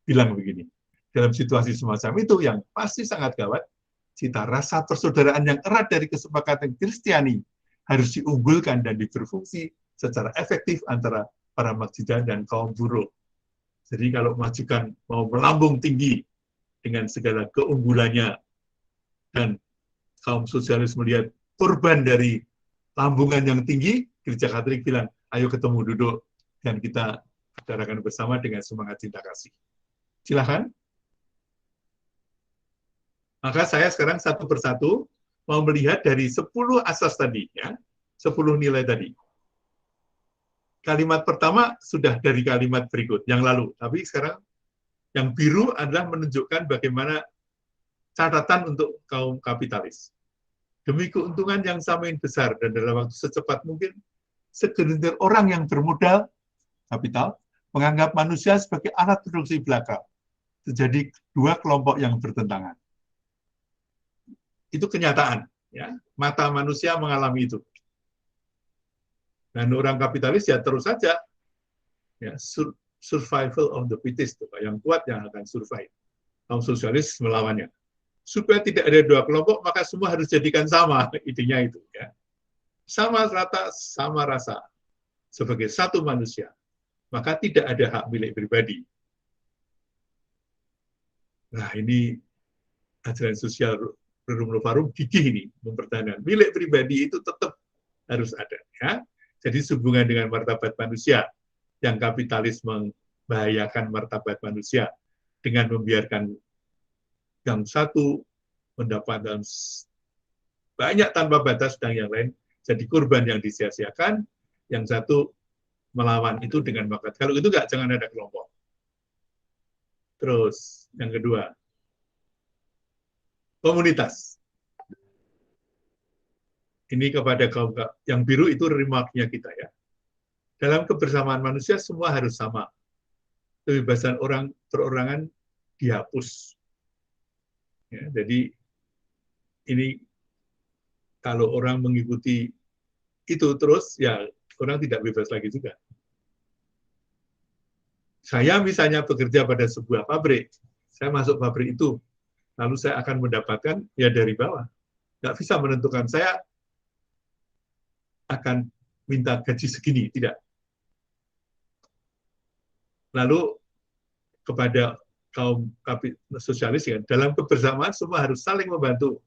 bilang begini, dalam situasi semacam itu yang pasti sangat gawat, cita rasa persaudaraan yang erat dari kesepakatan Kristiani harus diunggulkan dan berfungsi secara efektif antara para majikan dan kaum buruh. Jadi kalau majikan mau melambung tinggi dengan segala keunggulannya dan kaum sosialis melihat korban dari lambungan yang tinggi, Gereja Katolik bilang, ayo ketemu duduk dan kita bicarakan bersama dengan semangat cinta kasih. Silakan. Maka saya sekarang satu persatu mau melihat dari 10 asas tadi, ya, 10 nilai tadi. Kalimat pertama sudah dari kalimat berikut yang lalu, tapi sekarang yang biru adalah menunjukkan bagaimana catatan untuk kaum kapitalis. Demi keuntungan yang semakin besar dan dalam waktu secepat mungkin, segelintir orang yang bermodal kapital menganggap manusia sebagai alat produksi belaka. Terjadi dua kelompok yang bertentangan. Itu kenyataan. Ya. Mata manusia mengalami itu. Dan orang kapitalis ya terus saja ya, survival of the fittest, yang kuat yang akan survive. Kaum sosialis melawannya. Supaya tidak ada dua kelompok, maka semua harus jadikan sama, idenya itu. Ya. Sama rata, sama rasa, sebagai satu manusia. Maka tidak ada hak milik pribadi. Nah ini ajaran sosial Rerum Novarum gigih ini, mempertahankan. Milik pribadi itu tetap harus ada. Ya. Jadi sehubungan dengan martabat manusia, yang kapitalis membahayakan martabat manusia, dengan membiarkan yang satu mendapatkan banyak tanpa batas dan yang lain jadi korban yang disia-siakan, yang satu melawan itu dengan bakat. Kalau itu enggak, jangan ada kelompok. Terus yang kedua, komunitas. Ini kepada kaum yang biru itu remarknya kita ya. Dalam kebersamaan manusia semua harus sama. Kebebasan orang perorangan dihapus. Ya, jadi ini kalau orang mengikuti itu terus, ya orang tidak bebas lagi juga. Saya misalnya bekerja pada sebuah pabrik, saya masuk pabrik itu, lalu saya akan mendapatkan ya dari bawah. Nggak bisa menentukan saya akan minta gaji segini, tidak. Lalu kepada kaum sosialis ya, dalam kebersamaan semua harus saling membantu,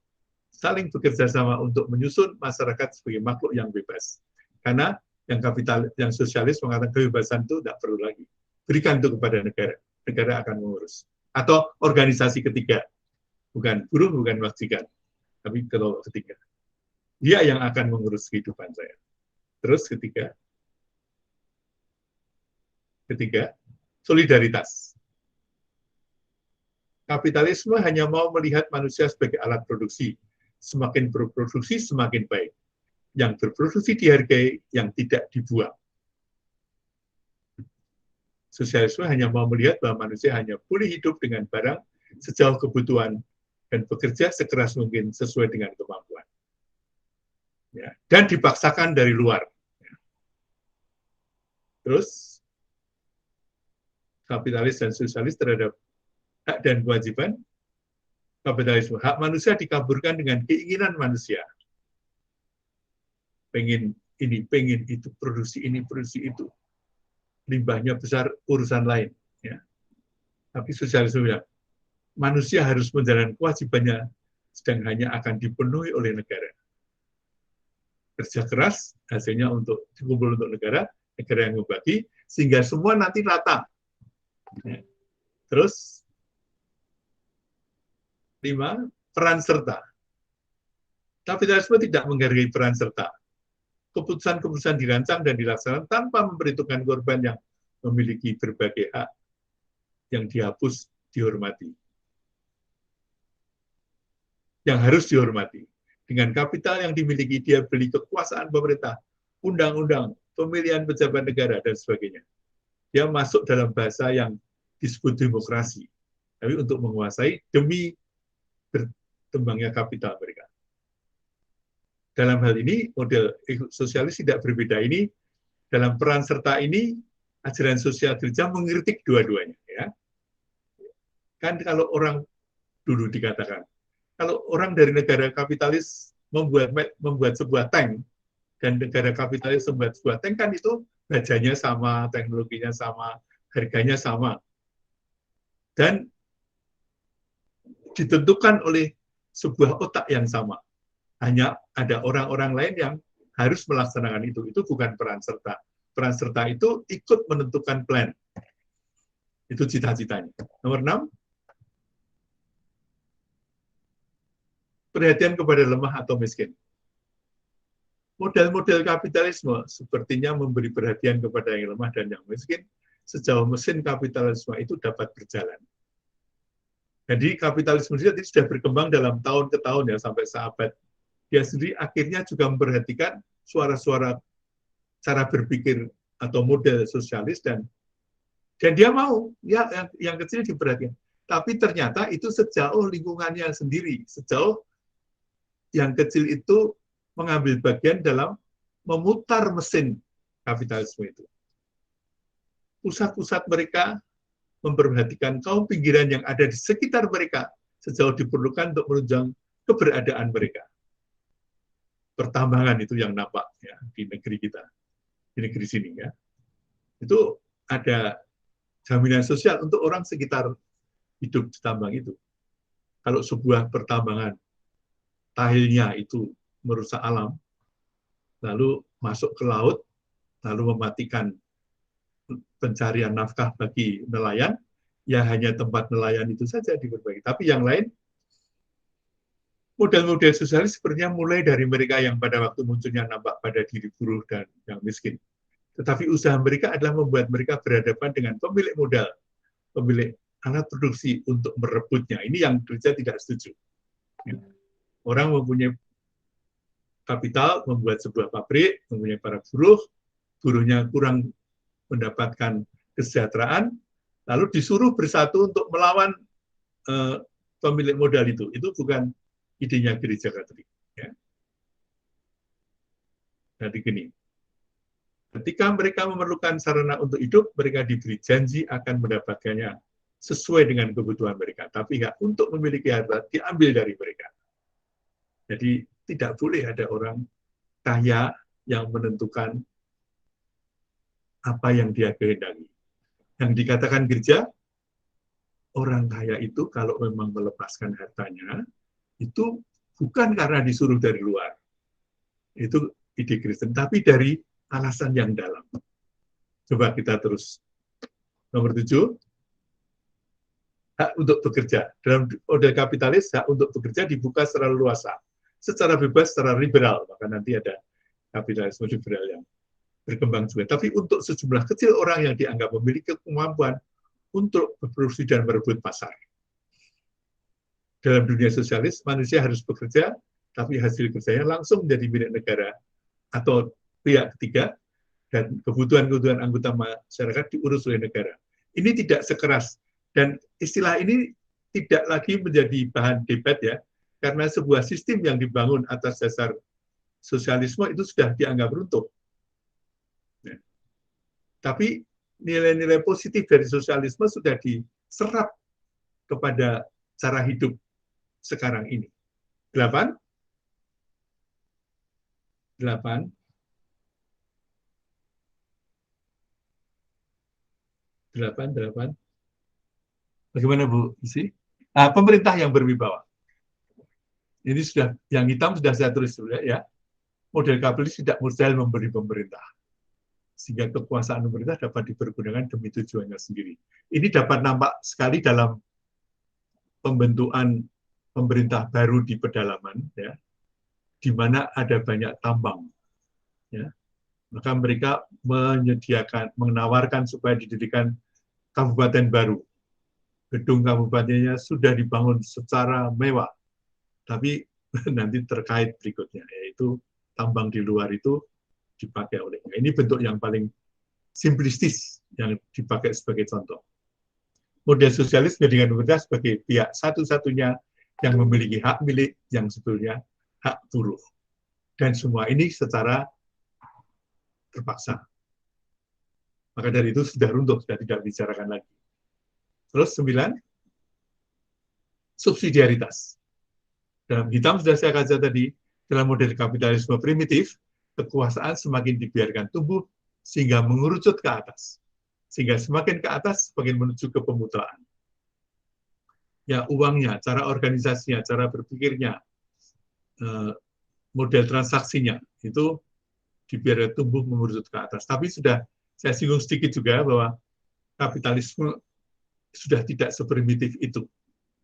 saling bekerja sama untuk menyusun masyarakat sebagai makhluk yang bebas. Karena yang sosialis mengatakan kebebasan itu tidak perlu lagi. Berikan itu kepada negara, negara akan mengurus. Atau organisasi ketiga, bukan buruh, bukan majikan, tapi kelompok ketiga. Dia yang akan mengurus kehidupan saya. Terus ketiga, solidaritas. Kapitalisme hanya mau melihat manusia sebagai alat produksi. Semakin berproduksi, semakin baik. Yang berproduksi dihargai, yang tidak dibuang. Sosialisme hanya mau melihat bahwa manusia hanya boleh hidup dengan barang sejauh kebutuhan dan bekerja sekeras mungkin sesuai dengan kemampuan. Ya, dan dipaksakan dari luar. Terus, kapitalis dan sosialis terhadap hak dan kewajiban kapitalisme. Hak manusia dikaburkan dengan keinginan manusia. Pengen ini, pengen itu, produksi ini, produksi itu. Limbahnya besar, urusan lain. Ya. Tapi sosialisme bilang, manusia harus menjalankan kewajibannya, sedang hanya akan dipenuhi oleh negara. Kerja keras, hasilnya untuk dikumpul untuk negara yang membagi, sehingga semua nanti rata. Ya. Terus, 5, peran serta. Kapitalisme tidak menghargai peran serta. Keputusan-keputusan dirancang dan dilaksanakan tanpa memperhitungkan korban yang memiliki berbagai hak yang dihapus, dihormati. Yang harus dihormati. Dengan kapital yang dimiliki, dia beli kekuasaan pemerintah, undang-undang, pemilihan pejabat negara, dan sebagainya. Dia masuk dalam bahasa yang disebut demokrasi. Tapi untuk menguasai demi berkembangnya kapital mereka. Dalam hal ini, model sosialis tidak berbeda ini. Dalam peran serta ini, ajaran sosial gereja mengkritik dua-duanya. Ya. Kan kalau orang dulu dikatakan, kalau orang dari negara kapitalis membuat sebuah tank, dan negara kapitalis membuat sebuah tank, kan itu bajanya sama, teknologinya sama, harganya sama. Dan ditentukan oleh sebuah otak yang sama. Hanya ada orang-orang lain yang harus melaksanakan itu. Itu bukan peran serta. Peran serta itu ikut menentukan plan. Itu cita-citanya. Nomor 6, perhatian kepada lemah atau miskin. Model-model kapitalisme sepertinya memberi perhatian kepada yang lemah dan yang miskin, sejauh mesin kapitalisme itu dapat berjalan. Jadi kapitalisme itu sudah berkembang dalam tahun ke tahun ya, sampai seabad. Dia sendiri akhirnya juga memperhatikan suara-suara cara berpikir atau model sosialis, dan dia mau ya yang kecil diperhatikan. Tapi ternyata itu sejauh lingkungannya sendiri, sejauh yang kecil itu mengambil bagian dalam memutar mesin kapitalisme itu. Pusat-pusat mereka memperhatikan kaum pinggiran yang ada di sekitar mereka sejauh diperlukan untuk menunjang keberadaan mereka. Pertambangan itu yang nampak ya di negeri kita, di negeri sini ya. Itu ada jaminan sosial untuk orang sekitar hidup di tambang itu. Kalau sebuah pertambangan tahilnya itu merusak alam, lalu masuk ke laut, lalu mematikan pencarian nafkah bagi nelayan, ya hanya tempat nelayan itu saja diperbaiki. Tapi yang lain, model-model sosialis sepertinya mulai dari mereka yang pada waktu munculnya nampak pada diri buruh dan yang miskin. Tetapi usaha mereka adalah membuat mereka berhadapan dengan pemilik modal, pemilik alat produksi untuk merebutnya. Ini yang gereja tidak setuju. Orang mempunyai kapital, membuat sebuah pabrik, mempunyai para buruh, buruhnya kurang mendapatkan kesejahteraan, lalu disuruh bersatu untuk melawan pemilik modal itu. Itu bukan idenya gereja Katolik. Ya. Jadi gini, ketika mereka memerlukan sarana untuk hidup, mereka diberi janji akan mendapatkannya sesuai dengan kebutuhan mereka. Tapi hak untuk memiliki harta diambil dari mereka. Jadi tidak boleh ada orang kaya yang menentukan apa yang dia kehendaki. Yang dikatakan gereja, orang kaya itu kalau memang melepaskan hartanya, itu bukan karena disuruh dari luar. Itu ide Kristen, tapi dari alasan yang dalam. Coba kita terus. Nomor 7, hak untuk bekerja. Dalam model kapitalis, hak untuk bekerja dibuka secara luasa, secara bebas, secara liberal. Maka nanti ada kapitalisme liberal yang berkembang juga. Tapi untuk sejumlah kecil orang yang dianggap memiliki kemampuan untuk berproduksi dan merebut pasar. Dalam dunia sosialis, manusia harus bekerja, tapi hasil kerjanya langsung menjadi milik negara atau pihak ketiga, dan kebutuhan-kebutuhan anggota masyarakat diurus oleh negara. Ini tidak sekeras, dan istilah ini tidak lagi menjadi bahan debat ya, karena sebuah sistem yang dibangun atas dasar sosialisme itu sudah dianggap runtuh. Tapi nilai-nilai positif dari sosialisme sudah diserap kepada cara hidup sekarang ini. 8. Bagaimana Bu Isi? Pemerintah yang berwibawa. Ini sudah, yang hitam sudah saya tulis ya. Model kapitalis tidak mustahil memberi pemerintah, sehingga kekuasaan pemerintah dapat dipergunakan demi tujuannya sendiri. Ini dapat nampak sekali dalam pembentukan pemerintah baru di pedalaman, ya, di mana ada banyak tambang, ya. Maka mereka menawarkan supaya didirikan kabupaten baru. Gedung kabupatennya sudah dibangun secara mewah, tapi nanti terkait berikutnya, yaitu tambang di luar itu dipakai olehnya. Ini bentuk yang paling simplistis yang dipakai sebagai contoh. Model sosialis menjadikan pemerintah sebagai pihak satu-satunya yang memiliki hak milik yang sebetulnya hak buruh. Dan semua ini secara terpaksa. Maka dari itu sudah runtuh, sudah tidak dibicarakan lagi. Terus 9, subsidiaritas. Dalam hitam sudah saya kaca tadi, dalam model kapitalisme primitif, kekuasaan semakin dibiarkan tumbuh sehingga mengerucut ke atas. Sehingga semakin ke atas, semakin menuju ke pemutraan. Ya, uangnya, cara organisasinya, cara berpikirnya, model transaksinya, itu dibiarkan tumbuh mengerucut ke atas. Tapi sudah saya singgung sedikit juga bahwa kapitalisme sudah tidak seprimitif itu,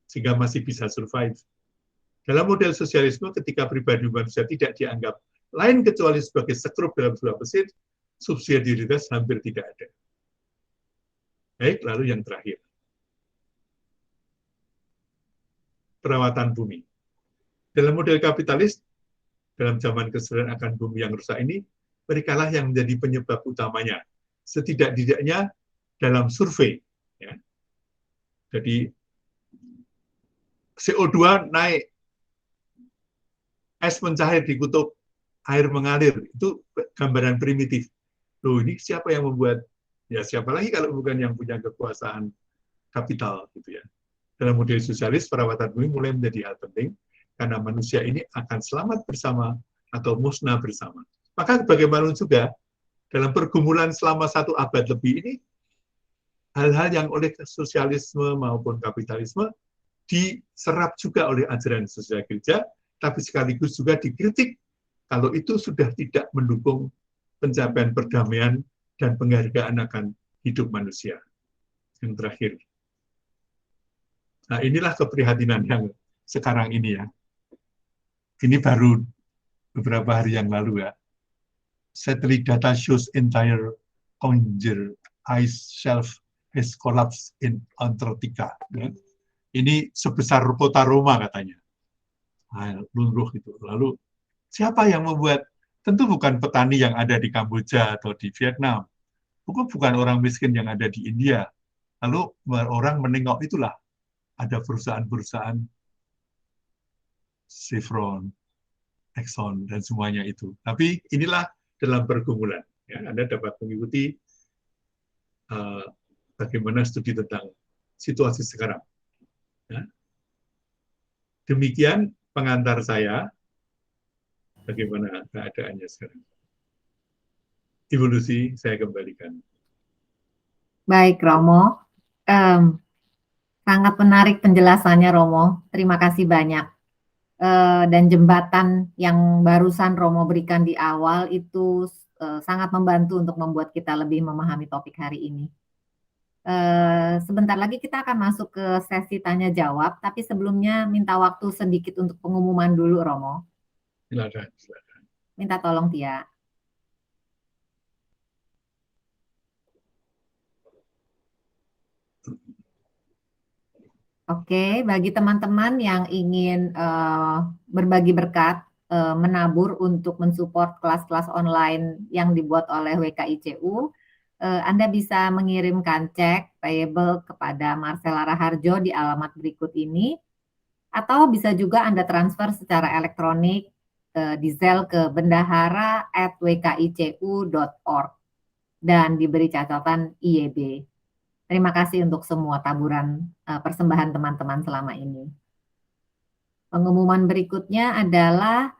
sehingga masih bisa survive. Dalam model sosialisme, ketika pribadi manusia tidak dianggap lain kecuali sebagai sekrup dalam sebuah mesin, subsidiaritas hampir tidak ada. Baik, lalu yang terakhir. perawatan bumi. Dalam model kapitalis, dalam zaman kesadaran akan bumi yang rusak ini, merekalah yang menjadi penyebab utamanya. Setidak-tidaknya dalam survei. Ya. Jadi CO2 naik, es mencair di kutub, air mengalir. Itu gambaran primitif. Loh, ini siapa yang membuat? Ya siapa lagi kalau bukan yang punya kekuasaan kapital, gitu ya. Dalam model sosialis, perawatan bumi mulai menjadi hal penting karena manusia ini akan selamat bersama atau musnah bersama. Maka bagaimana juga dalam pergumulan selama 1 abad lebih ini, hal-hal yang oleh sosialisme maupun kapitalisme diserap juga oleh ajaran sosial gereja, tapi sekaligus juga dikritik kalau itu sudah tidak mendukung pencapaian perdamaian dan penghargaan akan hidup manusia. Yang terakhir. Nah, inilah keprihatinan yang sekarang ini ya. Ini baru beberapa hari yang lalu ya. Satellite data shows entire Conger ice shelf has collapsed in Antarctica. Ini sebesar kota Roma katanya. Lunruh itu. Lalu siapa yang membuat? Tentu bukan petani yang ada di Kamboja atau di Vietnam. Bukan orang miskin yang ada di India. Lalu orang menengok itulah. Ada perusahaan-perusahaan Chevron, Exxon, dan semuanya itu. Tapi inilah dalam pergumulan. Ya, Anda dapat mengikuti bagaimana studi tentang situasi sekarang. Ya. Demikian pengantar saya, bagaimana keadaannya sekarang. Ibu Lucy, saya kembalikan. Baik, Romo. Sangat menarik penjelasannya, Romo. Terima kasih banyak. Dan jembatan yang barusan Romo berikan di awal itu sangat membantu untuk membuat kita lebih memahami topik hari ini. Sebentar lagi kita akan masuk ke sesi tanya jawab, tapi sebelumnya minta waktu sedikit untuk pengumuman dulu, Romo. Silakan. Minta tolong, Tia. Oke, bagi teman-teman yang ingin berbagi berkat, menabur untuk mensupport kelas-kelas online yang dibuat oleh WKICU, Anda bisa mengirimkan cek payable kepada Marcella Raharjo di alamat berikut ini, atau bisa juga Anda transfer secara elektronik di Zelle ke bendahara@wkicu.org dan diberi catatan IYB. Terima kasih untuk semua taburan persembahan teman-teman selama ini. Pengumuman berikutnya adalah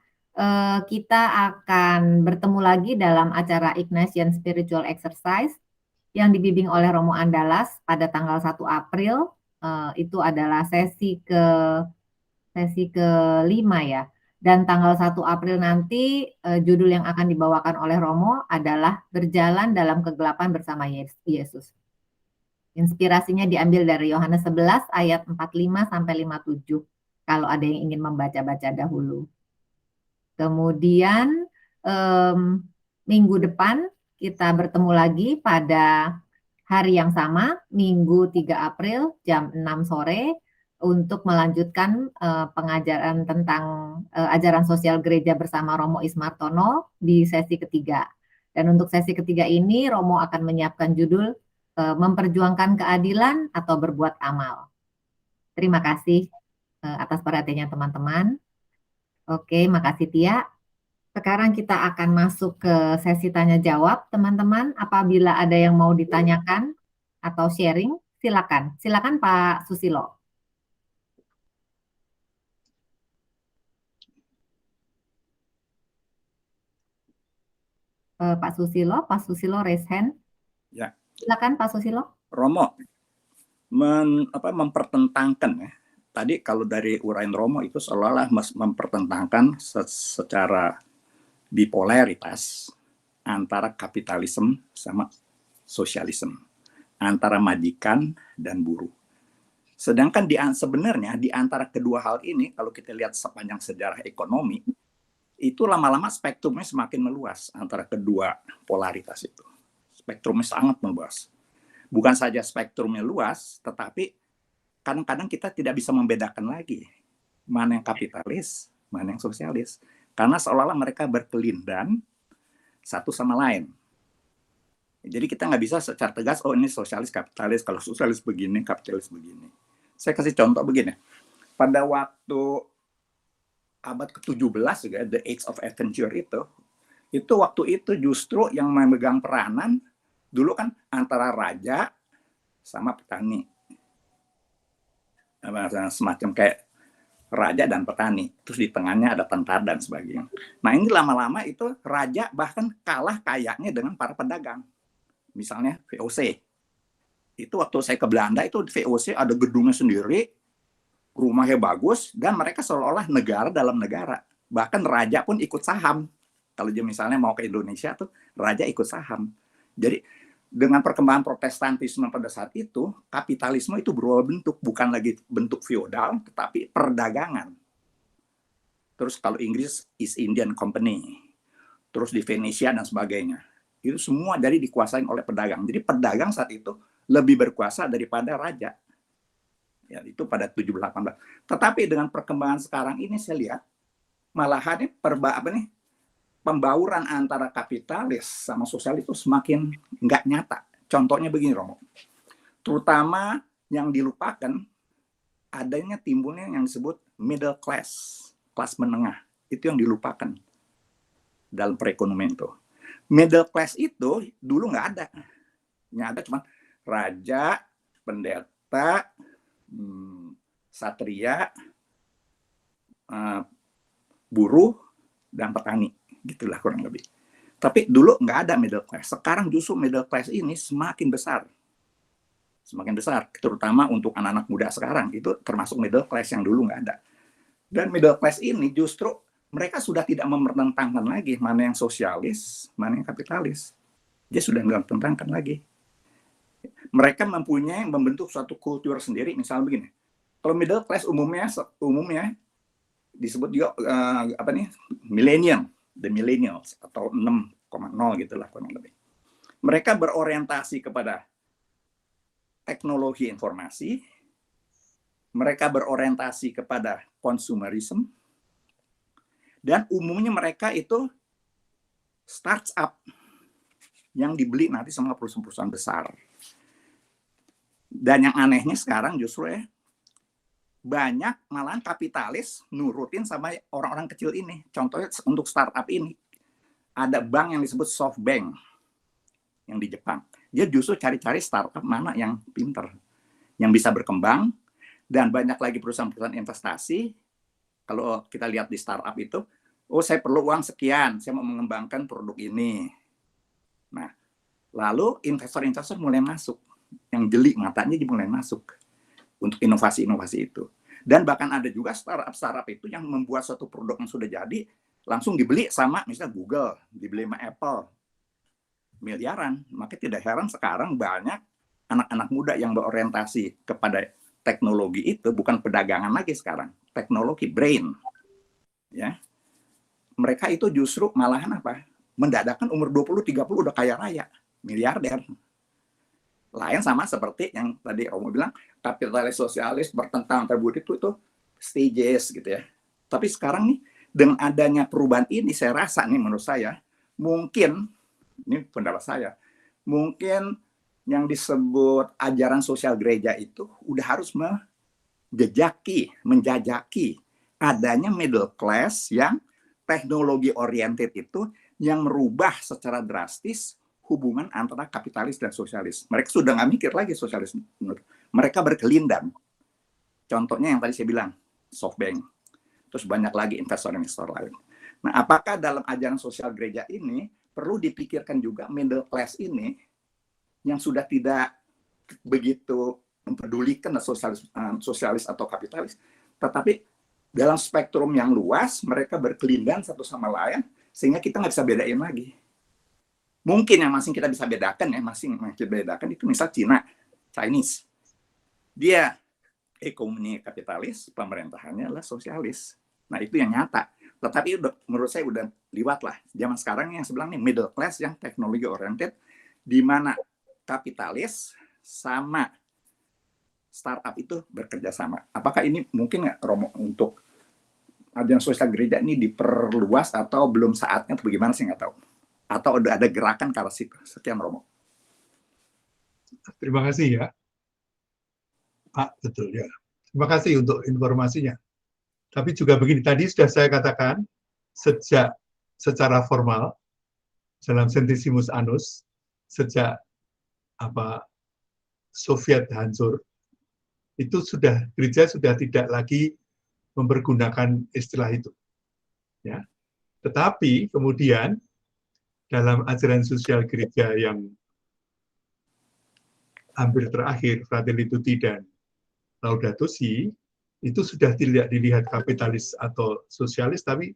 kita akan bertemu lagi dalam acara Ignatian Spiritual Exercise yang dibimbing oleh Romo Andalas pada tanggal 1 April. Itu adalah sesi ke-5 ya. Dan tanggal 1 April nanti judul yang akan dibawakan oleh Romo adalah Berjalan dalam Kegelapan bersama Yesus. Inspirasinya diambil dari Yohanes 11 ayat 45 sampai 57. Kalau ada yang ingin membaca-baca dahulu. Kemudian minggu depan kita bertemu lagi pada hari yang sama, Minggu 3 April jam 6 sore untuk melanjutkan pengajaran tentang ajaran sosial gereja bersama Romo Ismartono di sesi ketiga. Dan untuk sesi ketiga ini Romo akan menyiapkan judul memperjuangkan keadilan atau berbuat amal. Terima kasih atas perhatiannya teman-teman. Oke, makasih Tia. Sekarang kita akan masuk ke sesi tanya jawab, teman-teman. Apabila ada yang mau ditanyakan atau sharing, silakan. Silakan Pak Susilo. Pak Susilo raise hand. Ya. Silakan Pak Susilo. Romo mempertentangkan ya. Tadi kalau dari uraian Romo itu seolah-olah mempertentangkan secara bipolaritas antara kapitalisme sama sosialisme, antara majikan dan buruh. Sedangkan sebenarnya di antara kedua hal ini, kalau kita lihat sepanjang sejarah ekonomi, itu lama-lama spektrumnya semakin meluas antara kedua polaritas itu. Spektrumnya sangat meluas. Bukan saja spektrumnya luas, tetapi kadang-kadang kita tidak bisa membedakan lagi mana yang kapitalis, mana yang sosialis. Karena seolah-olah mereka berkelindan satu sama lain. Jadi kita nggak bisa secara tegas, oh ini sosialis kapitalis, kalau sosialis begini, kapitalis begini. Saya kasih contoh begini. Pada waktu abad ke-17 juga, the age of adventure itu waktu itu justru yang memegang peranan dulu kan antara raja sama petani. Semacam kayak raja dan petani, terus di tengahnya ada tentara dan sebagainya. Nah ini lama-lama itu raja bahkan kalah kayaknya dengan para pedagang. Misalnya VOC. Itu waktu saya ke Belanda itu VOC ada gedungnya sendiri, rumahnya bagus, dan mereka seolah-olah negara dalam negara. Bahkan raja pun ikut saham. Kalau dia misalnya mau ke Indonesia tuh raja ikut saham. Jadi dengan perkembangan protestantisme pada saat itu, kapitalisme itu berubah bentuk, bukan lagi bentuk feodal, tetapi perdagangan. Terus kalau Inggris, East Indian Company, terus di Venesia dan sebagainya. Itu semua dari dikuasai oleh pedagang. Jadi pedagang saat itu lebih berkuasa daripada raja. Ya, itu pada 1718. Tetapi dengan perkembangan sekarang ini saya lihat, malahan pembauran antara kapitalis sama sosialis itu semakin nggak nyata. Contohnya begini, Romo. Terutama yang dilupakan, adanya timbulnya yang disebut middle class, kelas menengah. Itu yang dilupakan dalam perekonomian itu. Middle class itu dulu nggak ada. Yang ada cuma raja, pendeta, satria, buruh, dan petani. Gitulah kurang lebih. Tapi dulu nggak ada middle class. Sekarang justru middle class ini semakin besar. Semakin besar. Terutama untuk anak-anak muda sekarang. Itu termasuk middle class yang dulu nggak ada. Dan middle class ini justru mereka sudah tidak mempertentangkan lagi mana yang sosialis, mana yang kapitalis. Dia sudah nggak mempertentangkan lagi. Mereka membentuk suatu kultur sendiri. Misalnya begini, kalau middle class umumnya disebut juga millennial, the millennials atau 6,0 gitulah kurang lebih. Mereka berorientasi kepada teknologi informasi, mereka berorientasi kepada consumerism, dan umumnya mereka itu startup yang dibeli nanti sama perusahaan-perusahaan besar. Dan yang anehnya sekarang justru banyak malahan kapitalis nurutin sama orang-orang kecil ini. Contohnya untuk startup ini, ada bank yang disebut SoftBank yang di Jepang. Dia justru cari-cari startup mana yang pinter, yang bisa berkembang, dan banyak lagi perusahaan-perusahaan investasi. Kalau kita lihat di startup itu, oh saya perlu uang sekian, saya mau mengembangkan produk ini. Nah, lalu investor-investor mulai masuk, yang jeli matanya mulai masuk untuk inovasi-inovasi itu. Dan bahkan ada juga startup itu yang membuat suatu produk yang sudah jadi, langsung dibeli sama misalnya Google, dibeli sama Apple, miliaran. Maka tidak heran sekarang banyak anak-anak muda yang berorientasi kepada teknologi itu, bukan perdagangan lagi sekarang, teknologi, brain. Ya. Mereka itu justru malahan mendadakan umur 20-30 udah kaya raya, miliarder. Lain sama seperti yang tadi Romo bilang, kapitalis sosialis bertentang terbudi itu stages gitu ya. Tapi sekarang nih, dengan adanya perubahan ini, saya rasa nih menurut saya, mungkin, ini pendapat saya, mungkin yang disebut ajaran sosial gereja itu udah harus menjajaki adanya middle class yang teknologi oriented itu yang merubah secara drastis hubungan antara kapitalis dan sosialis. Mereka sudah nggak mikir lagi sosialis. Mereka berkelindan. Contohnya yang tadi saya bilang, SoftBank. Terus banyak lagi investor-investor lain. Nah, apakah dalam ajaran sosial gereja ini perlu dipikirkan juga middle class ini yang sudah tidak begitu mempedulikan sosialis atau kapitalis, tetapi dalam spektrum yang luas mereka berkelindan satu sama lain sehingga kita nggak bisa bedain lagi. Mungkin yang masih kita bisa bedakan itu misal Chinese. Dia ekonomi kapitalis, pemerintahannya adalah sosialis. Nah itu yang nyata. Tetapi menurut saya udah liwat lah. Zaman sekarang yang sebelah nih middle class yang teknologi oriented, di mana kapitalis sama startup itu bekerja sama. Apakah ini mungkin nggak Romo untuk ajaran sosial gereja ini diperluas atau belum saatnya atau bagaimana sih, nggak tahu. Atau udah ada gerakan ke arah situ. Sekian Romo. Terima kasih ya, Pak. Betul ya. Terima kasih untuk informasinya. Tapi juga begini, tadi sudah saya katakan, sejak secara formal, dalam Centesimus Annus, sejak Soviet hancur, itu gereja sudah tidak lagi mempergunakan istilah itu. Ya. Tetapi kemudian dalam ajaran sosial gereja yang hampir terakhir, Fratelli Tutti dan Laudato Si, itu sudah tidak dilihat kapitalis atau sosialis, tapi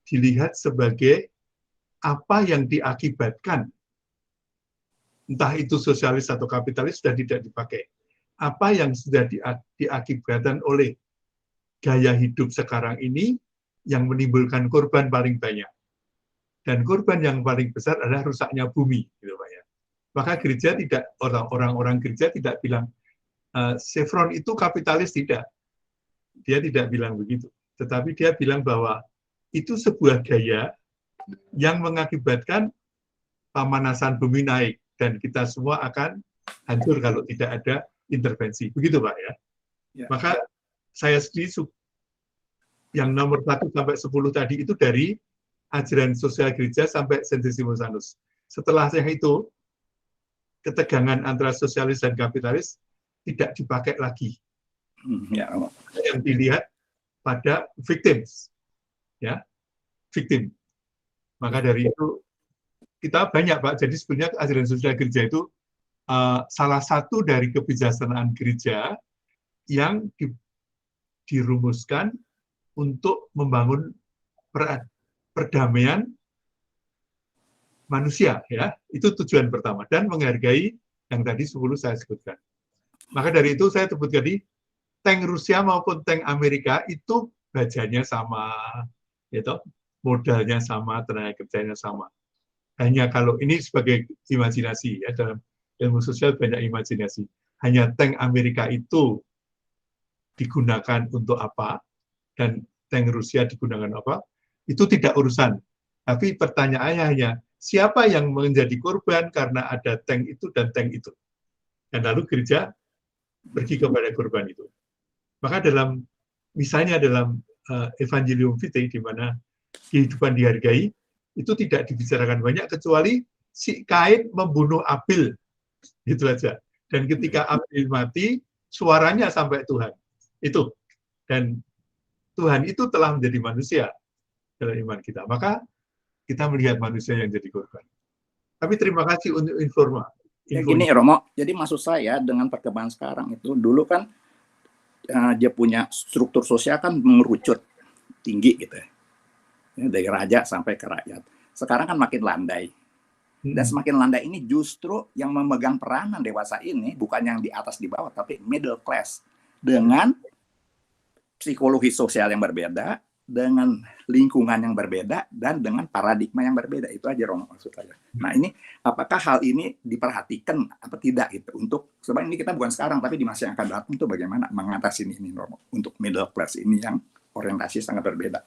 dilihat sebagai apa yang diakibatkan. Entah itu sosialis atau kapitalis sudah tidak dipakai. Apa yang sudah diakibatkan oleh gaya hidup sekarang ini yang menimbulkan korban paling banyak. Dan korban yang paling besar adalah rusaknya bumi, gitu Pak ya. Maka gereja tidak, orang-orang gereja tidak bilang Chevron itu kapitalis, tidak. Dia tidak bilang begitu. Tetapi dia bilang bahwa itu sebuah gaya yang mengakibatkan pemanasan bumi naik dan kita semua akan hancur kalau tidak ada intervensi. Begitu Pak ya. Ya. Maka saya sendiri yang nomor 1 sampai 10 tadi itu dari ajaran sosial gereja sampai Centesimus Annus. Setelah yang itu, ketegangan antara sosialis dan kapitalis tidak dipakai lagi. Ya, yang dilihat pada victims, ya, victim. Maka dari itu kita banyak Pak. Jadi sebenarnya ajaran sosial gereja itu salah satu dari kebijaksanaan gereja yang dirumuskan untuk membangun perdamaian manusia, ya. Itu tujuan pertama, dan menghargai yang tadi 10 saya sebutkan. Maka dari itu saya sebut tadi, tank Rusia maupun tank Amerika itu bajanya sama, gitu, modalnya sama, tenaga kerjanya sama. Hanya kalau ini sebagai imajinasi, ya, dalam ilmu sosial banyak imajinasi. Hanya tank Amerika itu digunakan untuk apa, dan tank Rusia digunakan apa, itu tidak urusan. Tapi pertanyaannya hanya, siapa yang menjadi korban karena ada tank itu dan tank itu? Dan lalu gereja pergi kepada korban itu. Maka misalnya dalam Evangelium Vitae, di mana kehidupan dihargai, itu tidak dibicarakan banyak, kecuali si Kain membunuh Abel, gitu aja. Dan ketika Abel mati, suaranya sampai Tuhan. Itu. Dan Tuhan itu telah menjadi manusia dalam iman kita. Maka kita melihat manusia yang jadi korban. Tapi terima kasih untuk ya, gini Romo, jadi maksud saya dengan perkembangan sekarang itu, dulu kan dia punya struktur sosial kan mengerucut tinggi gitu ya, dari raja sampai ke rakyat. Sekarang kan makin landai, dan semakin landai ini justru yang memegang peranan dewasa ini bukan yang di atas di bawah, tapi middle class dengan psikologi sosial yang berbeda, dengan lingkungan yang berbeda, dan dengan paradigma yang berbeda. Itu aja Romo maksud saya. Nah ini, apakah hal ini diperhatikan apa tidak gitu? Untuk sebenarnya ini kita bukan sekarang, tapi di masa yang akan datang itu bagaimana mengatasi ini Romo, untuk middle class ini yang orientasi sangat berbeda.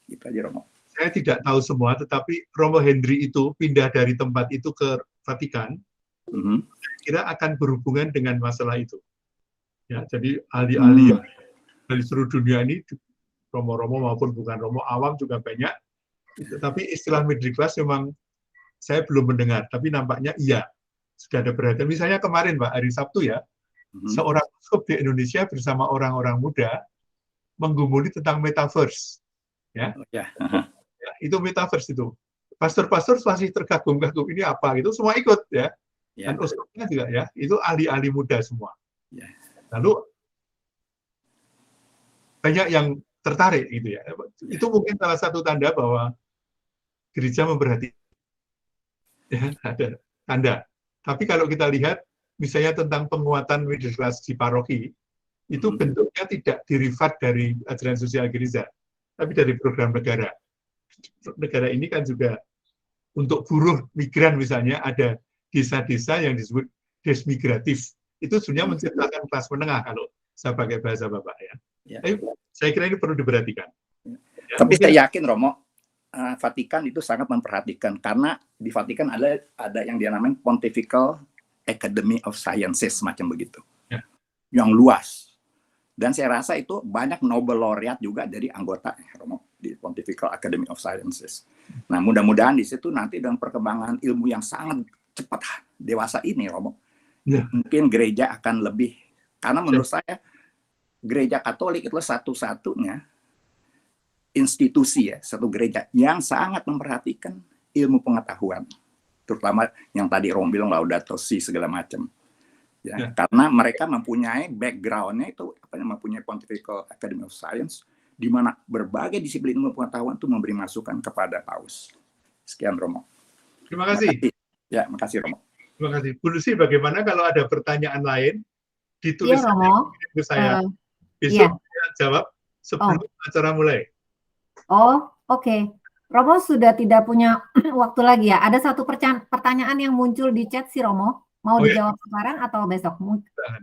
Itu aja Romo. Saya tidak tahu semua, tetapi Romo Henry itu pindah dari tempat itu ke Vatikan, saya kira akan berhubungan dengan masalah itu. Ya, jadi ahli-ahli dari seluruh dunia ini, Romo-romo maupun bukan Romo, awam juga banyak. Tapi istilah middle class memang saya belum mendengar, tapi nampaknya iya, sudah ada perhatian. Misalnya kemarin Pak, hari Sabtu ya, seorang uskup di Indonesia bersama orang-orang muda menggumuli tentang metaverse. Ya, ya, itu metaverse itu. Pastor-pastor masih tergagum-gagum, ini apa gitu, semua ikut ya. Dan uskupnya juga ya, itu ahli-ahli muda semua. Lalu banyak yang tertarik gitu ya. Itu mungkin salah satu tanda bahwa gereja memperhatikan. Ya, ada tanda. Tapi kalau kita lihat misalnya tentang penguatan middle class di paroki, itu bentuknya tidak derivat dari ajaran sosial gereja, tapi dari program negara. Negara ini kan juga untuk buruh migran misalnya, ada desa-desa yang disebut desmigratif. Itu sebenarnya menciptakan kelas menengah kalau saya pakai bahasa Bapak ya. Saya kira ini perlu diperhatikan. Ya, Tapi mungkin saya yakin Romo, Vatikan itu sangat memperhatikan karena di Vatikan ada yang dinamakan Pontifical Academy of Sciences macam begitu, ya, yang luas. Dan saya rasa itu banyak Nobel laureate juga dari anggota Romo di Pontifical Academy of Sciences. Nah, mudah-mudahan di situ nanti dengan perkembangan ilmu yang sangat cepat dewasa ini, Romo, ya, mungkin gereja akan lebih, karena menurut saya gereja Katolik itu satu-satunya institusi satu gereja yang sangat memperhatikan ilmu pengetahuan, terutama yang tadi Romo bilang Laudato Si segala macam. Ya, karena mereka mempunyai background-nya itu mempunyai Pontifical Academy of Science di mana berbagai disiplin ilmu pengetahuan itu memberi masukan kepada Paus. Sekian Romo. Terima kasih. Ya, makasih Romo. Terima kasih. Bu Lucy, bagaimana kalau ada pertanyaan lain ditulis Iya, Romo. ke saya. iya. Besok saya jawab sebelum acara mulai. Oh, oke. Romo sudah tidak punya waktu lagi ya. Ada satu pertanyaan yang muncul di chat si Romo. Mau dijawab sekarang atau besok?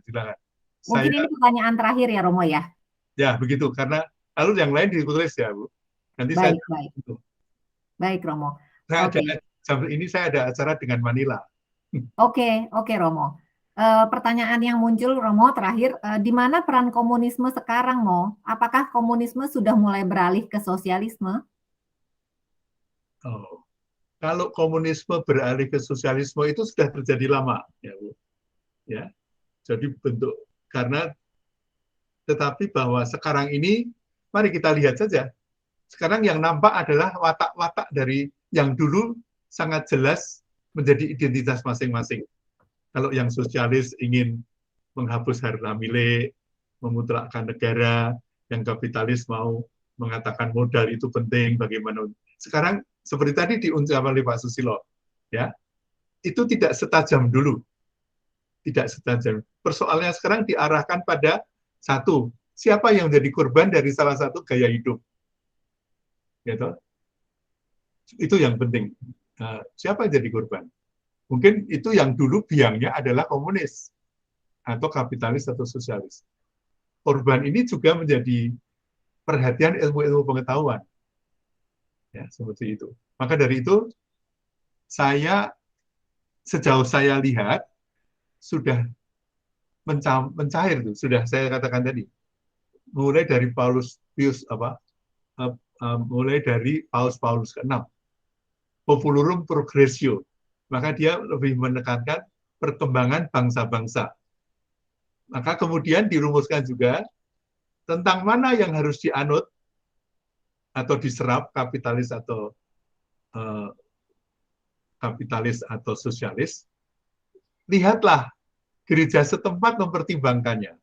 Silakan. Mungkin ini pertanyaan terakhir ya, Romo ya. Ya, begitu. Karena lalu yang lain ditulis ya, Bu. Nanti Baik, saya baik. Baik, Romo. Sampai ini saya ada acara dengan Manila. Oke, Romo. Pertanyaan yang muncul, Romo, terakhir, di mana peran komunisme sekarang, Mo? Apakah komunisme sudah mulai beralih ke sosialisme? Oh. Kalau komunisme beralih ke sosialisme itu sudah terjadi lama, ya Bu. Ya, jadi bentuk tetapi bahwa sekarang ini, mari kita lihat saja. Sekarang yang nampak adalah watak-watak dari yang dulu sangat jelas menjadi identitas masing-masing. Kalau yang sosialis ingin menghapus harta milik, memutlakkan negara, yang kapitalis mau mengatakan modal itu penting, bagaimana. Sekarang seperti tadi diungkapkan oleh Pak Susilo, ya, itu tidak setajam dulu, tidak setajam. Persoalannya sekarang diarahkan pada satu, siapa yang menjadi korban dari salah satu gaya hidup, gitu. Itu yang penting. Siapa yang jadi korban? Mungkin itu yang dulu biangnya adalah komunis atau kapitalis atau sosialis. Korban ini juga menjadi perhatian ilmu-ilmu pengetahuan. Ya, seperti itu. Maka dari itu, sejauh saya lihat, sudah mencair tuh, sudah saya katakan tadi. Mulai dari mulai dari Paulus ke-6. Populorum Progressio. Maka dia lebih menekankan perkembangan bangsa-bangsa. Maka kemudian dirumuskan juga tentang mana yang harus dianut atau diserap kapitalis atau sosialis. Lihatlah gereja setempat mempertimbangkannya.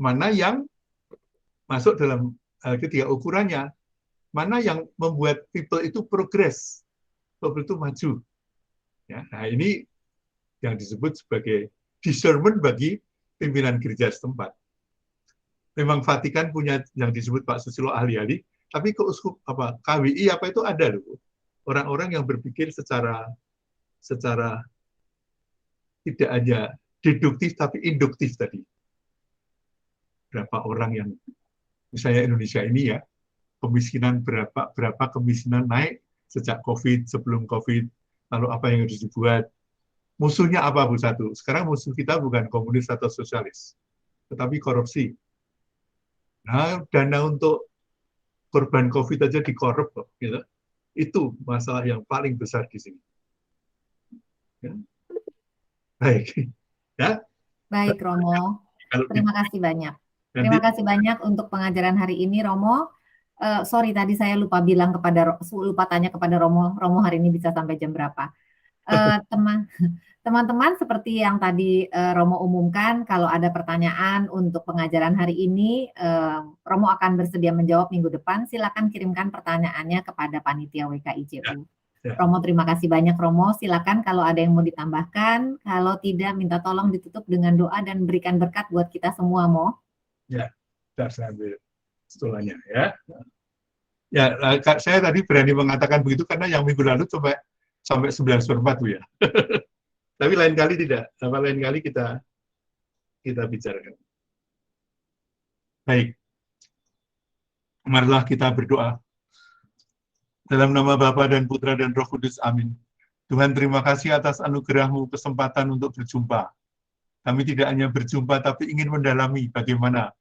Mana yang masuk dalam ketiga ukurannya, mana yang membuat people itu progress, people itu maju. Ya, nah ini yang disebut sebagai discernment bagi pimpinan gereja setempat. Memang Vatikan punya yang disebut Pak Susilo ahli-ahli, tapi KWI itu ada loh. Orang-orang yang berpikir secara tidak hanya deduktif tapi induktif tadi. Berapa orang yang misalnya Indonesia ini ya, kemiskinan berapa kemiskinan naik sejak COVID, sebelum COVID, lalu apa yang harus dibuat. Musuhnya apa, Bu? Satu, sekarang musuh kita bukan komunis atau sosialis, tetapi korupsi. Nah, dana untuk korban COVID aja dikorup, gitu. Itu masalah yang paling besar di sini. Ya. Baik, ya. Baik, Romo. Terima kasih banyak. Terima kasih banyak untuk pengajaran hari ini, Romo. Sorry, tadi saya lupa tanya kepada Romo. Romo hari ini bisa sampai jam berapa? Teman-teman, seperti yang tadi Romo umumkan, kalau ada pertanyaan untuk pengajaran hari ini, Romo akan bersedia menjawab minggu depan. Silakan kirimkan pertanyaannya kepada panitia WKIJU. Romo, terima kasih banyak, Romo. Silakan kalau ada yang mau ditambahkan. Kalau tidak, minta tolong ditutup dengan doa dan berikan berkat buat kita semua, Mo. Ya, saya ambil setulannya ya. Ya, saya tadi berani mengatakan begitu karena yang minggu lalu coba sampai 9/4 Bu ya. Tapi lain kali tidak. Lain kali kita bicarakan. Baik. Marilah kita berdoa. Dalam nama Bapa dan Putra dan Roh Kudus, amin. Tuhan, terima kasih atas anugerah-Mu kesempatan untuk berjumpa. Kami tidak hanya berjumpa, tapi ingin mendalami bagaimana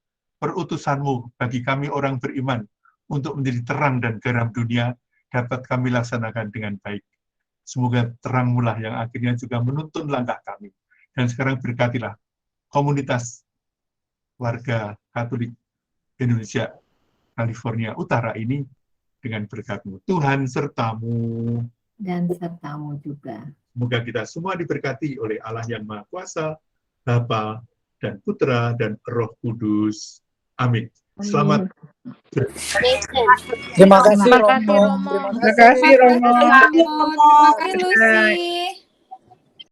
perutusan-Mu bagi kami orang beriman untuk menjadi terang dan garam dunia dapat kami laksanakan dengan baik. Semoga terang-Mu lah yang akhirnya juga menuntun langkah kami. Dan sekarang berkatilah komunitas warga Katolik Indonesia, California Utara ini dengan berkat-Mu. Tuhan sertamu. Dan sertamu juga. Semoga kita semua diberkati oleh Allah yang Maha Kuasa, Bapa dan Putra dan Roh Kudus. Amin. Selamat. Terima kasih Terima kasih, Romo. Romo. Terima kasih Romo. Terima kasih, Lucy.